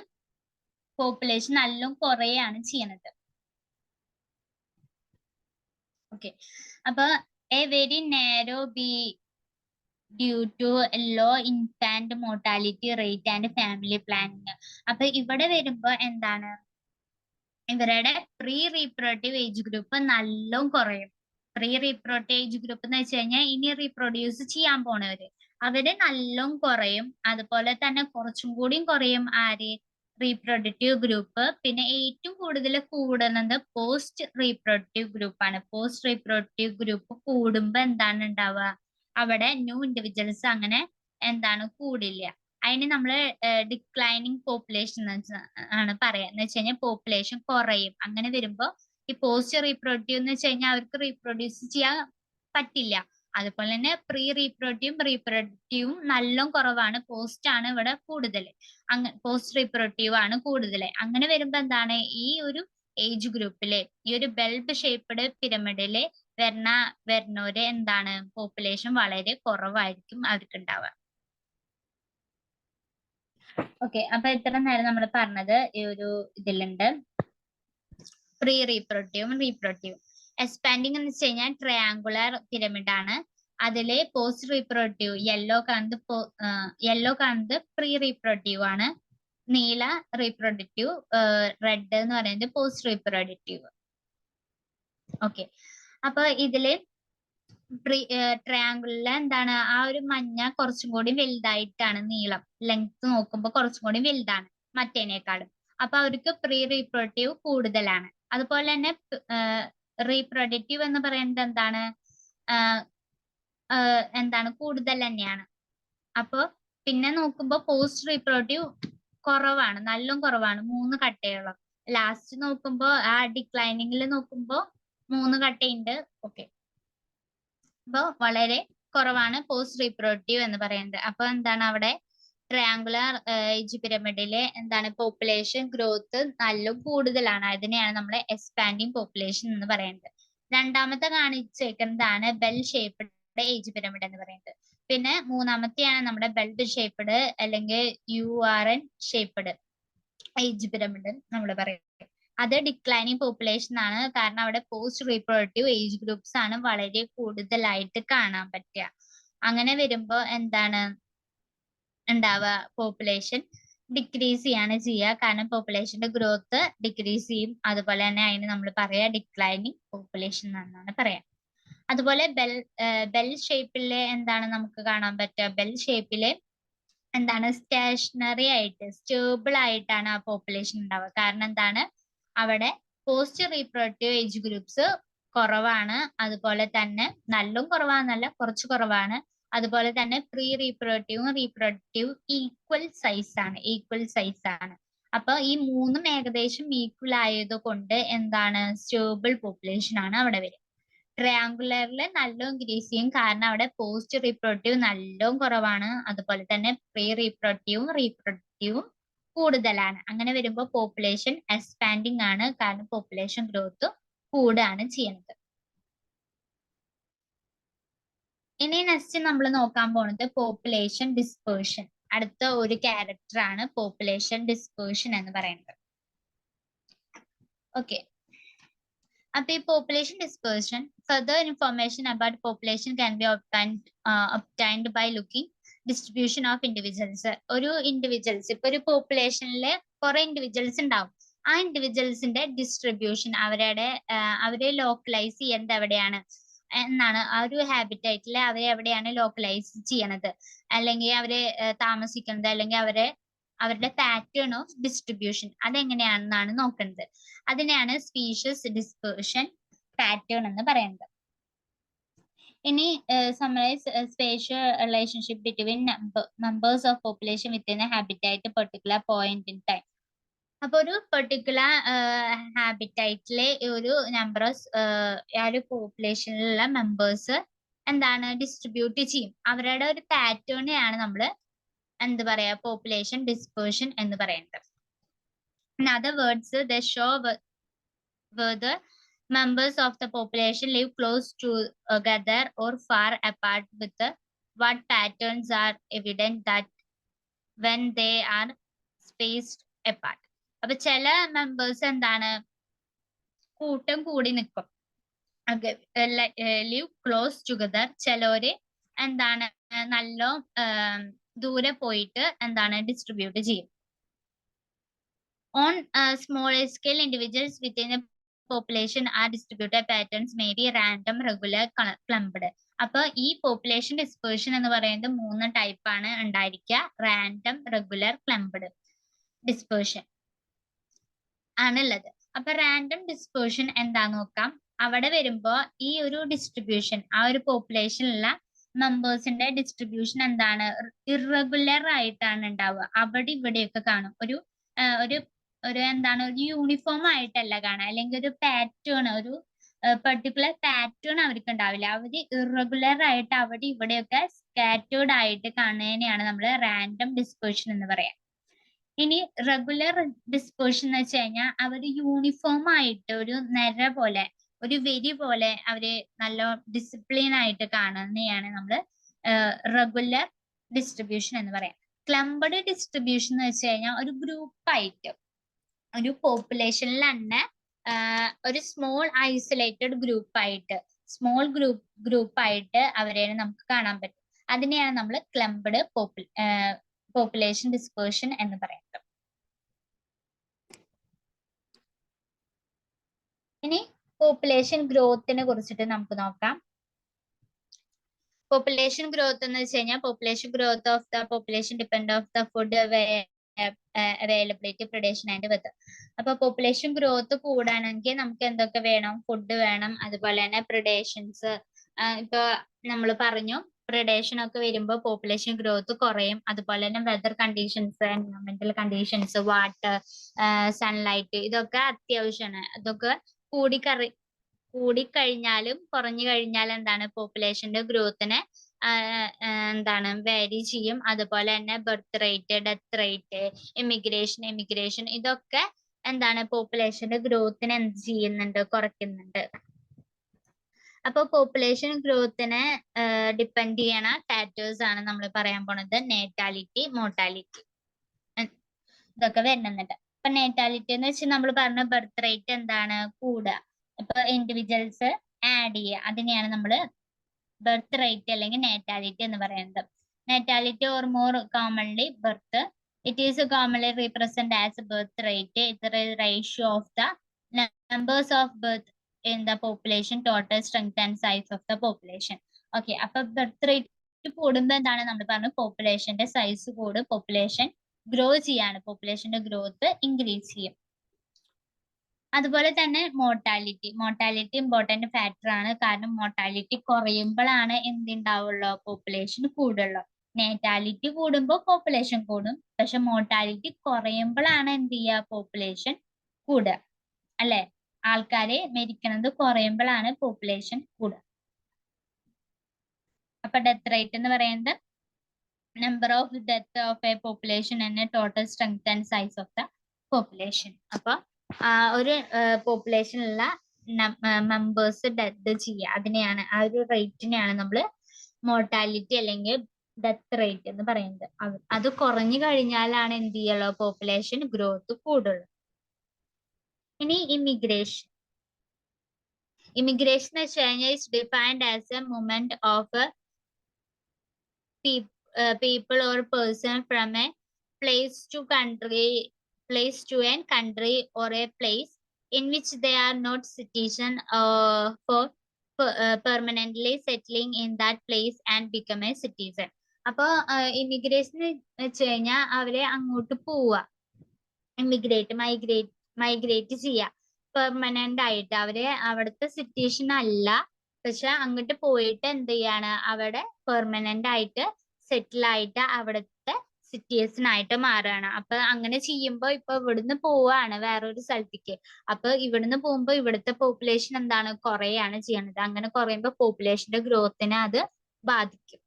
പോപ്പുലേഷൻ നല്ലോണം കുറയാണ് ചെയ്യണത്. ഓക്കെ, അപ്പൊ a very narrow be due to low infant mortality rate and family planning. അപ്പൊ ഇവിടെ വരുമ്പോ എന്താണ്, ഇവരുടെ പ്രീ റീപ്രൊഡക്റ്റീവ് ഏജ് ഗ്രൂപ്പ് നല്ലോണം കുറയും. പ്രീ റീപ്രൊഡക്റ്റീവ് ഏജ് ഗ്രൂപ്പ് എന്ന് വെച്ച് കഴിഞ്ഞാൽ ഇനി റീപ്രൊഡ്യൂസ് ചെയ്യാൻ പോണവര്, അവര് നല്ലോണം കുറയും. അതുപോലെ തന്നെ കുറച്ചും കൂടിയും കുറയും ആര്, റീപ്രൊഡക്റ്റീവ് ഗ്രൂപ്പ്. പിന്നെ ഏറ്റവും കൂടുതൽ കൂടുന്നത് പോസ്റ്റ് റീപ്രൊഡക്റ്റീവ് ഗ്രൂപ്പാണ്. പോസ്റ്റ് റീപ്രൊഡക്റ്റീവ് ഗ്രൂപ്പ് കൂടുമ്പോ എന്താണ് ഉണ്ടാവുക, അവിടെ ന്യൂ ഇൻഡിവിജ്വൽസ് അങ്ങനെ എന്താണ് കൂടില്ല. അതിന് നമ്മൾ ഡിക്ലൈനിങ് പോപ്പുലേഷൻ ആണ് പറയാ. എന്ന് വെച്ച് കഴിഞ്ഞാൽ പോപ്പുലേഷൻ കുറയും. അങ്ങനെ വരുമ്പോ ഈ പോസ്റ്റ് റീപ്രൊഡക്റ്റീവ് എന്ന് വെച്ച് കഴിഞ്ഞാൽ അവർക്ക് റീപ്രൊഡ്യൂസ് ചെയ്യാൻ പറ്റില്ല. അതുപോലെ തന്നെ പ്രീ റീപ്രൊഡക്റ്റീവും നല്ലോണം കുറവാണ്. പോസ്റ്റ് ആണ് ഇവിടെ കൂടുതൽ, പോസ്റ്റ് റീപ്രൊഡക്റ്റീവ് ആണ് കൂടുതൽ. അങ്ങനെ വരുമ്പോ എന്താണ്, ഈ ഒരു ഏജ് ഗ്രൂപ്പിലെ ഈ ഒരു ബെൽബ് ഷേപ്പ്ഡ് പിരമിഡില് വരുന്നവര് എന്താണ്, പോപ്പുലേഷൻ വളരെ കുറവായിരിക്കും അവർക്ക് ഉണ്ടാവുക. ഓക്കെ, അപ്പൊ ഇത്ര നേരം നമ്മൾ പറഞ്ഞത് ഈ ഒരു ഇതിലുണ്ട്, പ്രീ റീപ്രൊഡക്റ്റീവും റീപ്രൊഡക്റ്റീവും. എക്സ്പാൻഡിങ് എന്ന് വെച്ച് കഴിഞ്ഞാൽ ട്രയാങ്കുലർ പിരമിഡ് ആണ്. അതില് പോസ്റ്റ് റീപ്രൊഡക്റ്റീവ് യെല്ലോ കാണുന്നത് പ്രീ റീപ്രൊഡക്റ്റീവ് ആണ്. നീല റീപ്രൊഡക്റ്റീവ്, റെഡ് എന്ന് പറയുന്നത് പോസ്റ്റ് റീപ്രൊഡക്റ്റീവ്. ഓക്കെ, അപ്പൊ ഇതില് ട്രയാങ്കിളില് എന്താണ്, ആ ഒരു മഞ്ഞ കുറച്ചും കൂടി വലുതായിട്ടാണ്, നീളം ലെങ്ത് നോക്കുമ്പോൾ കുറച്ചും കൂടി വലുതാണ് മറ്റേനേക്കാളും. അപ്പൊ അവർക്ക് പ്രീ റീപ്രൊഡക്റ്റീവ് കൂടുതലാണ്. അതുപോലെ തന്നെ റീപ്രൊഡക്റ്റീവ് എന്ന് പറയുന്നത് എന്താണ് കൂടുതൽ തന്നെയാണ്. അപ്പൊ പിന്നെ നോക്കുമ്പോ പോസ്റ്റ് റീപ്രൊഡക്റ്റീവ് കുറവാണ്, നല്ലോണം കുറവാണ്, 3 കട്ടയുള്ള. ലാസ്റ്റ് നോക്കുമ്പോ ആ ഡിക്ലൈനിങ്ങിൽ നോക്കുമ്പോ 3 കട്ടയുണ്ട്. ഓക്കെ, അപ്പൊ വളരെ കുറവാണ് പോസ്റ്റ് റീപ്രൊഡക്റ്റീവ് എന്ന് പറയുന്നത്. അപ്പൊ എന്താണ്, അവിടെ ട്രയാങ്കുലർ ഏജ് പിരമിഡിലെ എന്താണ് പോപ്പുലേഷൻ ഗ്രോത്ത് നല്ല കൂടുതലാണ്. അതിനെയാണ് നമ്മൾ എക്സ്പാൻഡിങ് പോപ്പുലേഷൻ എന്ന് പറയുന്നത്. രണ്ടാമത്തെ കാണിച്ചേക്കുന്നതാണ് ബെൽ ഷേപ്ഡ് ഏജ് പിരമിഡ് എന്ന് പറയുന്നത്. പിന്നെ മൂന്നാമത്തെയാണ് നമ്മുടെ ബെൽബ് ഷേപ്ഡ് അല്ലെങ്കിൽ URN ഷേപ്ഡ് ഏജ് പിരമിഡ് നമ്മൾ പറയുന്നത്. അത് ഡിക്ലൈനിങ് പോപ്പുലേഷൻ ആണ്. കാരണം അവിടെ പോസ്റ്റ് റീപ്രൊഡക്റ്റീവ് ഏജ് ഗ്രൂപ്പ്സ് ആണ് വളരെ കൂടുതലായിട്ട് കാണാൻ പറ്റുക. അങ്ങനെ വരുമ്പോ എന്താണ് ഉണ്ടാവുക, പോപ്പുലേഷൻ ഡിക്രീസ് ചെയ്യാണ് ചെയ്യുക. കാരണം പോപ്പുലേഷന്റെ ഗ്രോത്ത് ഡിക്രീസ് ചെയ്യും. അതുപോലെ തന്നെ അതിന് നമ്മൾ പറയാ ഡിക്ലൈനിങ് പോപ്പുലേഷൻ എന്നാണ് പറയാം. അതുപോലെ ബെൽ ഷേപ്പിലെ എന്താണ് നമുക്ക് കാണാൻ പറ്റുക, ബെൽ ഷേപ്പിലെ എന്താണ് സ്റ്റേഷനറി ആയിട്ട് സ്റ്റേബിൾ ആയിട്ടാണ് ആ പോപ്പുലേഷൻ ഉണ്ടാവുക. കാരണം എന്താണ്, അവിടെ പോസ്റ്റ് റീപ്രൊഡക്റ്റീവ് ഏജ് ഗ്രൂപ്പ്സ് കുറവാണ്. അതുപോലെ തന്നെ നല്ലും കുറവാണെന്നല്ല, കുറച്ച് കുറവാണ്. അതുപോലെ തന്നെ പ്രീ റീപ്രൊഡക്റ്റീവ് ഈക്വൽ സൈസ് ആണ്. അപ്പൊ ഈ മൂന്നും ഏകദേശം ഈക്വൽ ആയത് കൊണ്ട് എന്താണ്, സ്റ്റേബിൾ പോപ്പുലേഷൻ ആണ് അവിടെ വരിക. ട്രയാങ്കുലറിൽ നല്ലോണം ഇൻക്രീസ് ചെയ്യും. കാരണം അവിടെ പോസ്റ്റ് റീപ്രൊഡക്റ്റീവ് നല്ലോണം കുറവാണ്. അതുപോലെ തന്നെ പ്രീ റീപ്രൊഡക്റ്റീവും കൂടുതലാണ്. അങ്ങനെ വരുമ്പോൾ പോപ്പുലേഷൻ എക്സ്പാൻഡിങ് ആണ്. കാരണം പോപ്പുലേഷൻ ഗ്രോത്ത് കൂടുകയാണ് ചെയ്യുന്നത്. ഇനി നെക്സ്റ്റ് നമ്മൾ നോക്കാൻ പോകുന്നത് പോപ്പുലേഷൻ ഡിസ്പേർഷൻ. അടുത്ത ഒരു ക്യാരക്ടർ ആണ് പോപ്പുലേഷൻ ഡിസ്പേർഷൻ എന്ന് പറയുന്നത്. ഓക്കെ, അപ്പൊ ഈ population dispersion, further information about population can be obtained by looking distribution of individuals. ഒരു ഇൻഡിവിജ്വൽസ്, ഇപ്പൊ ഒരു പോപ്പുലേഷനിൽ കുറെ ഇൻഡിവിജ്വൽസ് ഉണ്ടാവും. ആ ഇൻഡിവിജ്വൽസിന്റെ ഡിസ്ട്രിബ്യൂഷൻ അവരെ ലോക്കലൈസ് ചെയ്യേണ്ടത് എവിടെയാണ് എന്നാണ്, ആ ഒരു ഹാബിറ്റൈറ്റിൽ അവരെ എവിടെയാണ് ലോക്കലൈസ് ചെയ്യണത്, അല്ലെങ്കിൽ അവരെ താമസിക്കുന്നത്, അല്ലെങ്കിൽ അവരുടെ പാറ്റേൺ ഓഫ് ഡിസ്ട്രിബ്യൂഷൻ അതെങ്ങനെയാണെന്നാണ് നോക്കുന്നത്. അതിനെയാണ് സ്പീഷ്യസ് ഡിസ്പേർഷൻ പാറ്റേൺ എന്ന് പറയുന്നത്. ഇനി summarize spatial relationship between numbers of population within a habitat particular point in time. അപ്പൊ ഒരു പെർട്ടിക്കുലർ ഹാബിറ്റൈറ്റിലെ ഒരു നമ്പർ ആ ഒരു പോപ്പുലേഷനിലുള്ള മെമ്പേഴ്സ് എന്താണ് ഡിസ്ട്രിബ്യൂട്ട് ചെയ്യും. അവരുടെ ഒരു പാറ്റേണിനെയാണ് നമ്മൾ എന്ത് പറയാ, പോപ്പുലേഷൻ ഡിസ്പേർഷൻ എന്ന് പറയുന്നത്. In other words, they show whether members of the population live close together or far apart with what patterns are evident that when they are spaced apart. അപ്പൊ ചില മെമ്പേഴ്സ് എന്താണ് കൂട്ടം കൂടി നിൽക്കും, ലിവ് ക്ലോസ് ടുഗദർ. ചിലര് എന്താണ് നല്ല ദൂരെ പോയിട്ട് എന്താണ് ഡിസ്ട്രിബ്യൂട്ട് ചെയ്യും. On smaller scale individuals within A population are distributed patterns may be random, regular, clumped. അപ്പൊ ഈ പോപ്പുലേഷൻ ഡിസ്പേർഷൻ എന്ന് പറയുന്നത് 3 ടൈപ്പ് ആണ് ഉണ്ടായിരിക്കുക. റാൻഡം, റെഗുലർ, ക്ലംപ്ഡ് ഡിസ്പേർഷൻ ആണുള്ളത്. അപ്പൊ റാൻഡം ഡിസ്പേർഷൻ എന്താ നോക്കാം. അവിടെ വരുമ്പോ ഈ ഒരു ഡിസ്ട്രിബ്യൂഷൻ, ആ ഒരു പോപ്പുലേഷനിലുള്ള മെമ്പേഴ്സിന്റെ ഡിസ്ട്രിബ്യൂഷൻ എന്താണ് ഇറഗുലർ ആയിട്ടാണ് ഉണ്ടാവുക. അവിടെ ഇവിടെയൊക്കെ കാണും ഒരു എന്താണ് ഒരു യൂണിഫോം ആയിട്ടല്ല കാണാം, അല്ലെങ്കിൽ ഒരു പാറ്റേൺ, ഒരു പെർട്ടിക്കുലർ പാറ്റേൺ അവർക്ക് ഉണ്ടാവില്ല. അവര് ഇറഗുലർ ആയിട്ട് അവിടെ ഇവിടെയൊക്കെ സ്കാറ്റേർഡ് ആയിട്ട് കാണുന്നതിനെയാണ് നമ്മൾ റാൻഡം ഡിസ്പേർഷൻ എന്ന് പറയാം. ഇനി റെഗുലർ ഡിസ്പേർഷൻ എന്ന് വെച്ച് കഴിഞ്ഞാൽ അവർ യൂണിഫോം ആയിട്ട് ഒരു നിര പോലെ, ഒരു വരി പോലെ അവര് നല്ല ഡിസിപ്ലിൻ ആയിട്ട് കാണുന്നതാണ് നമ്മൾ റെഗുലർ ഡിസ്ട്രിബ്യൂഷൻ എന്ന് പറയാം. ക്ലംബഡ് ഡിസ്ട്രിബ്യൂഷൻ എന്ന് വെച്ച് കഴിഞ്ഞാൽ ഒരു ഗ്രൂപ്പായിട്ട്, ഒരു പോപ്പുലേഷനിൽ തന്നെ ഒരു സ്മോൾ ഐസൊലേറ്റഡ് ഗ്രൂപ്പായിട്ട് അവരെ നമുക്ക് കാണാൻ പറ്റും. അതിനെയാണ് നമ്മൾ ക്ലംബഡ് പോപ്പുലേഷൻ ഡിസ്പേർഷൻ എന്ന് പറയുന്നത്. ഇനി പോപ്പുലേഷൻ ഗ്രോത്തിനെ കുറിച്ചിട്ട് നമുക്ക് നോക്കാം. പോപ്പുലേഷൻ ഗ്രോത്ത് എന്ന് വെച്ച് കഴിഞ്ഞാൽ population growth of the population depend of the food availability, predation and weather. അപ്പൊ പോപ്പുലേഷൻ ഗ്രോത്ത് കൂടാണെങ്കിൽ നമുക്ക് എന്തൊക്കെ വേണം? ഫുഡ് വേണം, അതുപോലെ തന്നെ പ്രിഡേഷൻസ്. ഇപ്പൊ നമ്മൾ പറഞ്ഞു പ്രിഡേഷൻ ഒക്കെ വരുമ്പോൾ പോപ്പുലേഷൻ ഗ്രോത്ത് കുറയും. അതുപോലെ തന്നെ വെതർ കണ്ടീഷൻസ്, എൻവയോൺമെന്റൽ കണ്ടീഷൻസ്, വാട്ടർ, സൺലൈറ്റ്, ഇതൊക്കെ അത്യാവശ്യമാണ്. അതൊക്കെ കൂടിക്കഴിഞ്ഞാലും കുറഞ്ഞു കഴിഞ്ഞാൽ എന്താണ് പോപ്പുലേഷന്റെ ഗ്രോത്തിനെ എന്താണ് വേരി ചെയ്യും. അതുപോലെ തന്നെ birth rate, death rate, emigration ഇതൊക്കെ എന്താണ് പോപ്പുലേഷന്റെ ഗ്രോത്തിനെ എന്ത് ചെയ്യുന്നുണ്ട്? കുറയ്ക്കുന്നുണ്ട്. അപ്പൊ പോപ്പുലേഷൻ ഗ്രോത്തിനെ ഡിപ്പെൻഡ് ചെയ്യണ ഫാക്ടേഴ്സ് ആണ് നമ്മൾ പറയാൻ പോണത് നേറ്റാലിറ്റി, മോർട്ടാലിറ്റി, ഇതൊക്കെ വരുന്നുണ്ട്. അപ്പൊ നേറ്റാലിറ്റി എന്ന് വെച്ചാൽ നമ്മൾ പറഞ്ഞ ബർത്ത് റേറ്റ് എന്താണ് കൂടുക. ഇപ്പൊ ഇൻഡിവിജ്വൽസ് ആഡ് ചെയ്യുക, അതിനെയാണ് നമ്മൾ ബർത്ത് റേറ്റ് അല്ലെങ്കിൽ നേറ്റാലിറ്റി എന്ന് പറയുന്നത്. Natality or more commonly birth, it is commonly represent as birth rate. It ratio of the numbers of birth in the population, total strength and size of the population. Okay, അപ്പൊ birth rate കൂടുമ്പോ എന്താണ് നമ്മൾ പറഞ്ഞു? പോപ്പുലേഷന്റെ size കൂടും, population grow ചെയ്യാണ്, പോപ്പുലേഷന്റെ growth increase ചെയ്യും. അതുപോലെ തന്നെ മോർട്ടാലിറ്റി ഇമ്പോർട്ടന്റ് ഫാക്ടർ ആണ്. കാരണം മോർട്ടാലിറ്റി കുറയുമ്പോഴാണ് എന്തുണ്ടാവുള്ളൂ? പോപ്പുലേഷൻ കൂടുള്ളൂ. നേറ്റാലിറ്റി കൂടുമ്പോൾ പോപ്പുലേഷൻ കൂടും, പക്ഷെ മോർട്ടാലിറ്റി കുറയുമ്പോഴാണ് എന്ത് ചെയ്യുക? പോപ്പുലേഷൻ കൂടുക, അല്ലെ? ആൾക്കാരെ മരിക്കണത് കുറയുമ്പോഴാണ് പോപ്പുലേഷൻ കൂടുക. അപ്പൊ ഡെത്ത് റേറ്റ് എന്ന് പറയുന്നത് number of death of A population and total strength and size of the population. അപ്പൊ ഒരു പോപ്പുലേഷനിലുള്ള മെമ്പേഴ്സ് ഡെത്ത് ചെയ്യുക, അതിനെയാണ്, ആ ഒരു റേറ്റിനെയാണ് നമ്മൾ മോർട്ടാലിറ്റി അല്ലെങ്കിൽ ഡെത്ത് റേറ്റ് എന്ന് പറയുന്നത്. അത് കുറഞ്ഞു കഴിഞ്ഞാലാണ് എന്ത് ചെയ്യുള്ളൂ? പോപ്പുലേഷൻ ഗ്രോത്ത് കൂടുള്ളൂ. ഇനി ഇമിഗ്രേഷൻ എന്ന് വെച്ച് കഴിഞ്ഞാൽ is defined as a movement of people or person from a place to an country or a place in which they are not citizen for permanently settling in that place and become a citizen. അപ്പൊ immigration വെച്ച് കഴിഞ്ഞാൽ അവരെ അങ്ങോട്ട് പോവുക, migrate ചെയ്യുക permanent ആയിട്ട്. അവര് അവിടുത്തെ സിറ്റുവേഷൻ അല്ല, പക്ഷെ അങ്ങോട്ട് പോയിട്ട് എന്ത് ചെയ്യാണ്? അവിടെ പെർമനന്റ് ആയിട്ട് സെറ്റിൽ ആയിട്ട് അവിടുത്തെ സിറ്റിസൺ ആയിട്ട് മാറുകയാണ്. അപ്പൊ അങ്ങനെ ചെയ്യുമ്പോ ഇപ്പൊ ഇവിടുന്ന് പോവാണ് വേറൊരു സ്ഥലത്തേക്ക്. അപ്പൊ ഇവിടുന്ന് പോകുമ്പോ ഇവിടുത്തെ പോപ്പുലേഷൻ എന്താണ്? കുറയാണ് ചെയ്യണത്. അങ്ങനെ കുറയുമ്പോ പോപ്പുലേഷന്റെ ഗ്രോത്തിനെ അത് ബാധിക്കും.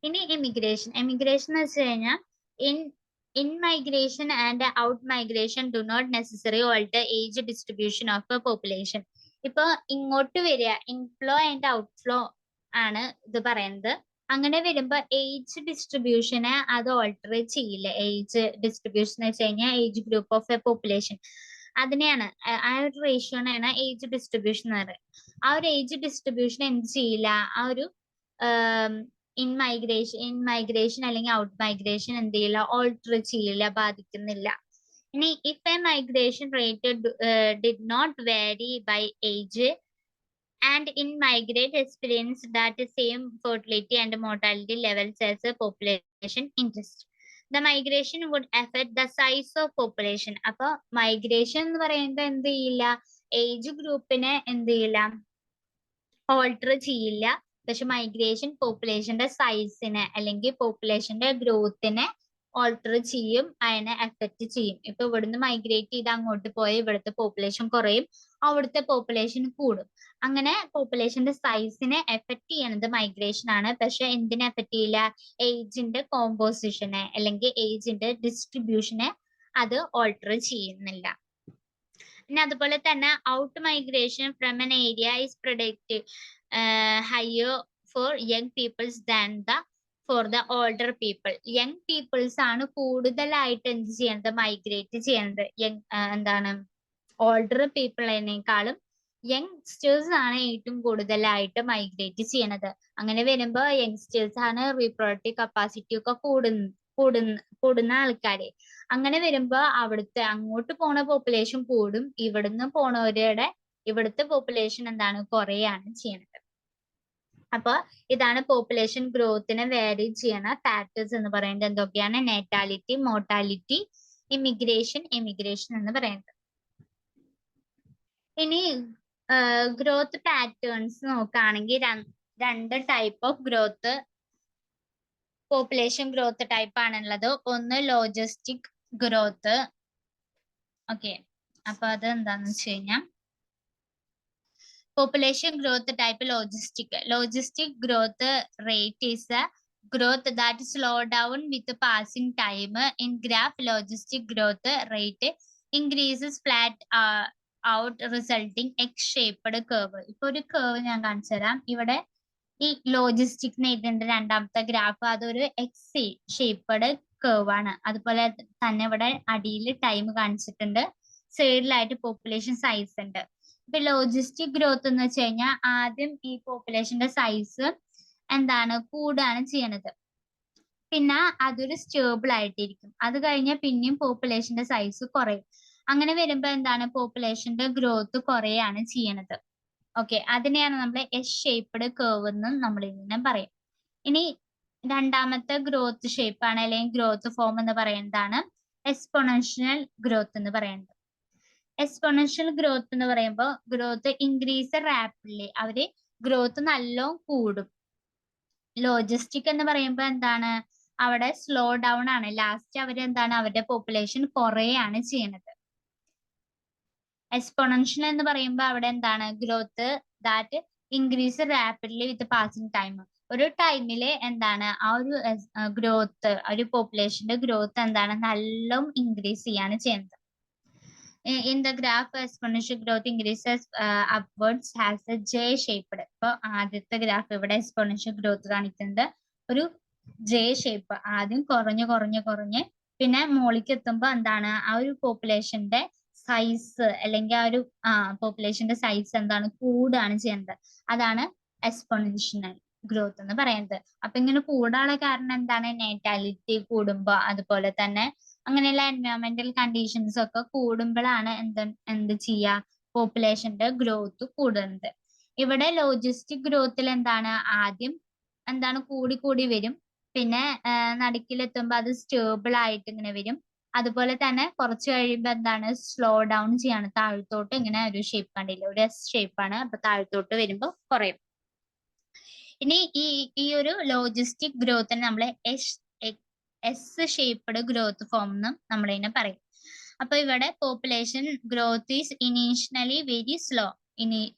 ഇനി ഇമിഗ്രേഷൻ എന്ന് വെച്ച് കഴിഞ്ഞാൽ in-migration and out-migration do not necessarily alter age distribution of a population. ഇപ്പൊ ഇങ്ങോട്ട് വരിക, ഇൻഫ്ലോ ആൻഡ് ഔട്ട്ഫ്ലോ ആണ് ഇത് പറയുന്നത്. അങ്ങനെ വരുമ്പോ ഏജ് ഡിസ്ട്രിബ്യൂഷനെ അത് ഓൾട്ടർ ചെയ്യില്ല. ഏജ് ഡിസ്ട്രിബ്യൂഷൻ എന്ന് വെച്ച് കഴിഞ്ഞാൽ age group of A population, അതിനെയാണ് ആ ഒരു റേഷ്യോനാണ് ഏജ് ഡിസ്ട്രിബ്യൂഷൻ എന്ന് പറയുന്നത്. ആ ഒരു ഏജ് ഡിസ്ട്രിബ്യൂഷൻ എന്ത് ചെയ്യില്ല, ആ ഒരു ഇൻ മൈഗ്രേഷൻ അല്ലെങ്കിൽ ഔട്ട് മൈഗ്രേഷൻ എന്ത് ചെയ്യില്ല, ഓൾട്ടർ ചെയ്യില്ല, ബാധിക്കുന്നില്ല. ഇനി if a migration rate did not vary by age and in migrate experience that same fertility and mortality levels as a population interest. The migration would affect the size of population. അപ്പൊ migration എന്ന് പറയുന്നത് എന്ത് ചെയ്യില്ല, age ഗ്രൂപ്പിനെ എന്ത് ചെയ്യില്ല, alter ചെയ്യില്ല. പക്ഷെ മൈഗ്രേഷൻ പോപ്പുലേഷന്റെ സൈസിനെ അല്ലെങ്കിൽ പോപ്പുലേഷന്റെ ഗ്രോത്തിനെ ഓൾട്ടർ ചെയ്യും, അതിനെ എഫക്ട് ചെയ്യും. ഇപ്പൊ ഇവിടുന്ന് മൈഗ്രേറ്റ് ചെയ്ത് അങ്ങോട്ട് പോയ ഇവിടുത്തെ പോപ്പുലേഷൻ കുറയും, അവിടുത്തെ പോപ്പുലേഷൻ കൂടും. അങ്ങനെ പോപ്പുലേഷന്റെ സൈസിനെ എഫക്ട് ചെയ്യണത് മൈഗ്രേഷൻ ആണ്. പക്ഷെ എന്തിനെ എഫക്ട് ചെയ്യില്ല, ഏജിന്റെ കോമ്പോസിഷനെ അല്ലെങ്കിൽ ഏജിന്റെ ഡിസ്ട്രിബ്യൂഷനെ അത് ഓൾട്ടർ ചെയ്യുന്നില്ല. പിന്നെ അതുപോലെ തന്നെ out migration from an area is productive higher for young peoples than for the older people. Young peoples ആണ് കൂടുതലായിട്ട് എന്ത് ചെയ്യണത്, മൈഗ്രേറ്റ് ചെയ്യണത്. എന്താണ്, ഓൾഡർ പീപ്പിളിനേക്കാളും യങ്സ്റ്റേഴ്സ് ആണ് ഏറ്റവും കൂടുതലായിട്ട് മൈഗ്രേറ്റ് ചെയ്യണത്. അങ്ങനെ വരുമ്പോ യങ്സ്റ്റേഴ്സ് ആണ് റീപ്രൊഡക്റ്റീവ് കപ്പാസിറ്റി ഒക്കെ കൂടുന്ന ആൾക്കാര്. അങ്ങനെ വരുമ്പോ അവിടുത്തെ അങ്ങോട്ട് പോണ പോപ്പുലേഷൻ കൂടും, ഇവിടുന്ന് പോണവരുടെ ഇവിടുത്തെ പോപ്പുലേഷൻ എന്താണ്, കുറയാണ് ചെയ്യണത്. അപ്പൊ ഇതാണ് പോപ്പുലേഷൻ ഗ്രോത്തിനെ വേരി ചെയ്യണ ഫാക്ടേഴ്സ് എന്ന് പറയുന്നത്. എന്തൊക്കെയാണ്, നേറ്റാലിറ്റി, മോർട്ടാലിറ്റി, ഇമിഗ്രേഷൻ, എമിഗ്രേഷൻ എന്ന് പറയുന്നത്. ഇനി ഗ്രോത്ത് പാറ്റേൺസ് നോക്കുകയാണെങ്കിൽ രണ്ട് type of growth, population growth type ആണുള്ളത്. ഒന്ന് ലോജിസ്റ്റിക് ഗ്രോത്ത്. ഓക്കെ, അപ്പൊ അത് എന്താന്ന് വെച്ച് കഴിഞ്ഞാൽ population growth type logistic growth rate is a growth that slow down with passing time. In graph, logistic growth rate increases flat out resulting X-shaped curve. ഇപ്പൊ ഒരു curve ഞാൻ കാണിച്ചു തരാം. ഇവിടെ ഈ ലോജിസ്റ്റിക് എഴുതേണ്ട രണ്ടാമത്തെ ഗ്രാഫ് അതൊരു എക്സ് ഷേപ്പഡ് curve ആണ്. അതുപോലെ തന്നെ ഇവിടെ അടിയിൽ ടൈം കാണിച്ചിട്ടുണ്ട്, സൈഡിലായിട്ട് പോപ്പുലേഷൻ സൈസ് ഉണ്ട്. ഇപ്പൊ ലോജിസ്റ്റിക് ഗ്രോത്ത് എന്ന് വെച്ച് കഴിഞ്ഞാൽ ആദ്യം ഈ പോപ്പുലേഷന്റെ സൈസ് എന്താണ്, കൂടാണ് ചെയ്യണത്. പിന്നെ അതൊരു സ്റ്റേബിൾ ആയിട്ടിരിക്കും. അത് കഴിഞ്ഞാൽ പിന്നെയും പോപ്പുലേഷന്റെ സൈസ് കുറയും. അങ്ങനെ വരുമ്പോ എന്താണ്, പോപ്പുലേഷന്റെ ഗ്രോത്ത് കുറയാണ് ചെയ്യണത്. ഓക്കെ, അതിനെയാണ് നമ്മൾ എസ് ഷേപ്ഡ് കർവ് എന്നും നമ്മൾ ഇതിനെ പറയും. ഇനി രണ്ടാമത്തെ ഗ്രോത്ത് ഷേപ്പ് ആണ് അല്ലെങ്കിൽ ഗ്രോത്ത് ഫോം എന്ന് പറയുന്നതാണ് എക്സ്പോണൻഷ്യൽ ഗ്രോത്ത് എന്ന് പറയുന്നത്. എക്സ്പോണൻഷ്യൽ ഗ്രോത്ത് എന്ന് പറയുമ്പോൾ ഗ്രോത്ത് ഇൻക്രീസ് റാപ്പിഡ്ലി, അവര് ഗ്രോത്ത് നല്ലോണം കൂടും. ലോജിസ്റ്റിക് എന്ന് പറയുമ്പോൾ എന്താണ്, അവിടെ സ്ലോ ഡൗൺ ആണ്, ലാസ്റ്റ് അവരെന്താണ്, അവരുടെ പോപ്പുലേഷൻ കുറയാണ് ചെയ്യുന്നത്. എക്സ്പോണൻഷ്യൽ എന്ന് പറയുമ്പോൾ അവിടെ എന്താണ്, growth that increase rapidly with passing time. ഒരു ടൈമില് എന്താണ് ആ ഒരു ഗ്രോത്ത്, ഒരു പോപ്പുലേഷന്റെ ഗ്രോത്ത് എന്താണ് നല്ലോണം ഇൻക്രീസ് ചെയ്യാണ് ചെയ്യുന്നത്. In the graph, exponential growth increases upwards has a J shaped. ഇപ്പൊ ആദ്യത്തെ ഗ്രാഫ് ഇവിടെ എക്സ്പോണൻഷ്യൽ ഗ്രോത്ത് കാണിക്കുന്നത് ഒരു J ഷേപ്പ്, ആദ്യം കുറഞ്ഞ് പിന്നെ മോളിക്ക് എത്തുമ്പോ എന്താണ് ആ ഒരു പോപ്പുലേഷന്റെ സൈസ് അല്ലെങ്കിൽ ആ ഒരു പോപ്പുലേഷന്റെ സൈസ് എന്താണ് കൂടാണ് ചെയ്യുന്നത്. അതാണ് എക്സ്പോണൻഷ്യൽ ഗ്രോത്ത് എന്ന് പറയുന്നത്. അപ്പൊ ഇങ്ങനെ കൂടാനുള്ള കാരണം എന്താണ്, നേറ്റാലിറ്റി കൂടുമ്പോ അതുപോലെ തന്നെ അങ്ങനെയുള്ള എൻവയോൺമെന്റൽ കണ്ടീഷൻസ് ഒക്കെ കൂടുമ്പോഴാണ് എന്ത് ചെയ്യുക, പോപ്പുലേഷന്റെ ഗ്രോത്ത് കൂടുന്നത്. ഇവിടെ ലോജിസ്റ്റിക് ഗ്രോത്തിൽ എന്താണ് ആദ്യം എന്താണ് കൂടി വരും, പിന്നെ നടുക്കിലെത്തുമ്പോൾ അത് സ്റ്റേബിൾ ആയിട്ട് ഇങ്ങനെ വരും. അതുപോലെ തന്നെ കുറച്ച് കഴിയുമ്പോൾ എന്താണ് സ്ലോ ഡൗൺ ചെയ്യാണ്, താഴത്തോട്ട് ഇങ്ങനെ ഒരു ഷേപ്പ് കണ്ടില്ല, ഒരു എസ് ഷേപ്പാണ്, അപ്പൊ താഴത്തോട്ട് വരുമ്പോൾ കുറയും. ഇനി ഈ ഒരു ലോജിസ്റ്റിക് ഗ്രോത്തിന് നമ്മൾ എസ് ഷേപ്ഡ് ഗ്രോത്ത് ഫോം എന്നും നമ്മളിതിനെ പറയും. അപ്പൊ ഇവിടെ population growth is initially very slow.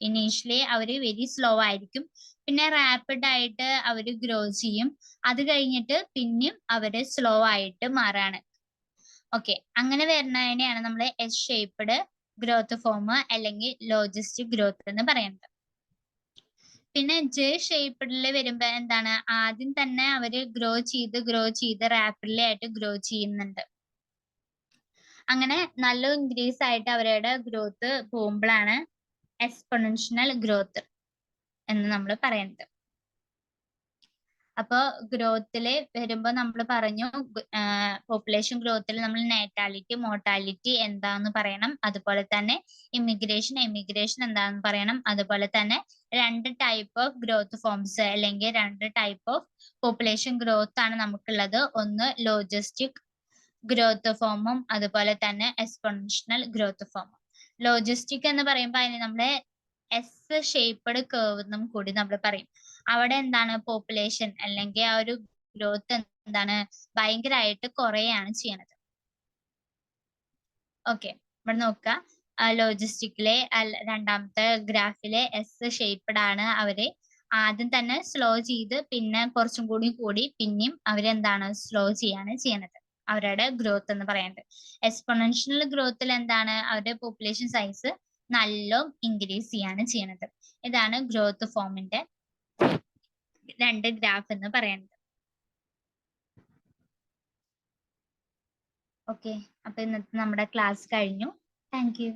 Initially അവര് വെരി സ്ലോ ആയിരിക്കും, പിന്നെ റാപ്പിഡ് ആയിട്ട് അവര് ഗ്രോ ചെയ്യും, അത് കഴിഞ്ഞിട്ട് പിന്നെയും അവര് സ്ലോ ആയിട്ട് മാറാണ്. ഓക്കെ, അങ്ങനെ വരുന്നതിനെയാണ് നമ്മൾ എസ് ഷേപ്ഡ് ഗ്രോത്ത് ഫോം അല്ലെങ്കിൽ ലോജിസ്റ്റിക് ഗ്രോത്ത് എന്ന് പറയുന്നത്. പിന്നെ ജെ ഷേപ്പിഡില് വരുമ്പോ എന്താണ്, ആദ്യം തന്നെ അവര് ഗ്രോ ചെയ്ത് റാപ്പിഡ്ലി ആയിട്ട് ഗ്രോ ചെയ്യുന്നുണ്ട്. അങ്ങനെ നല്ല ഇൻക്രീസ് ആയിട്ട് അവരുടെ ഗ്രോത്ത് പോകുമ്പോഴാണ് എക്സ്പൊണൻഷ്യൽ ഗ്രോത്ത് എന്ന് നമ്മൾ പറയുന്നത്. അപ്പൊ ഗ്രോത്തില് വരുമ്പോ നമ്മൾ പറഞ്ഞു, പോപ്പുലേഷൻ ഗ്രോത്തിൽ നമ്മൾ നേറ്റാലിറ്റി മോർട്ടാലിറ്റി എന്താന്ന് പറയണം. അതുപോലെ തന്നെ ഇമിഗ്രേഷൻ എന്താന്ന് പറയണം. അതുപോലെ തന്നെ 2 ടൈപ്പ് ഓഫ് ഗ്രോത്ത് ഫോംസ് അല്ലെങ്കിൽ 2 ടൈപ്പ് ഓഫ് പോപ്പുലേഷൻ ഗ്രോത്ത് ആണ് നമുക്കുള്ളത്. ഒന്ന് ലോജിസ്റ്റിക് ഗ്രോത്ത് ഫോമും അതുപോലെ തന്നെ എക്സ്പൊണൻഷ്യൽ ഗ്രോത്ത് ഫോമും. ലോജിസ്റ്റിക് എന്ന് പറയുമ്പോൾ അതിന് നമ്മളെ എസ് ഷേപ്പ്ഡ് കേർവ് എന്നും കൂടി നമ്മൾ പറയും. അവിടെ എന്താണ്, പോപ്പുലേഷൻ അല്ലെങ്കിൽ ആ ഒരു ഗ്രോത്ത് എന്താണ് ഭയങ്കരമായിട്ട് കുറയാണ് ചെയ്യണത്. ഓക്കെ, ഇവിടെ നോക്കുക, ലോജിസ്റ്റിക്കിലെ രണ്ടാമത്തെ ഗ്രാഫിലെ എസ് ഷേപ്പ്ഡ് ആണ്. അവര് ആദ്യം തന്നെ സ്ലോ ചെയ്ത് പിന്നെ കുറച്ചും കൂടി പിന്നെയും അവരെന്താണ് സ്ലോ ചെയ്യാണ് ചെയ്യണത്, അവരുടെ ഗ്രോത്ത് എന്ന് പറയുന്നത്. എക്സ്പൊണൻഷ്യൽ ഗ്രോത്തിൽ എന്താണ്, അവരുടെ പോപ്പുലേഷൻ സൈസ് നല്ല ഇൻക്രീസ് ചെയ്യാണ് ചെയ്യണത്. ഇതാണ് ഗ്രോത്ത് ഫോമിന്റെ 2 ഗ്രാഫ് എന്ന് പറയുന്നത്. ഓക്കെ, അപ്പൊ ഇന്നത്തെ നമ്മുടെ ക്ലാസ് കഴിഞ്ഞു. Thank you.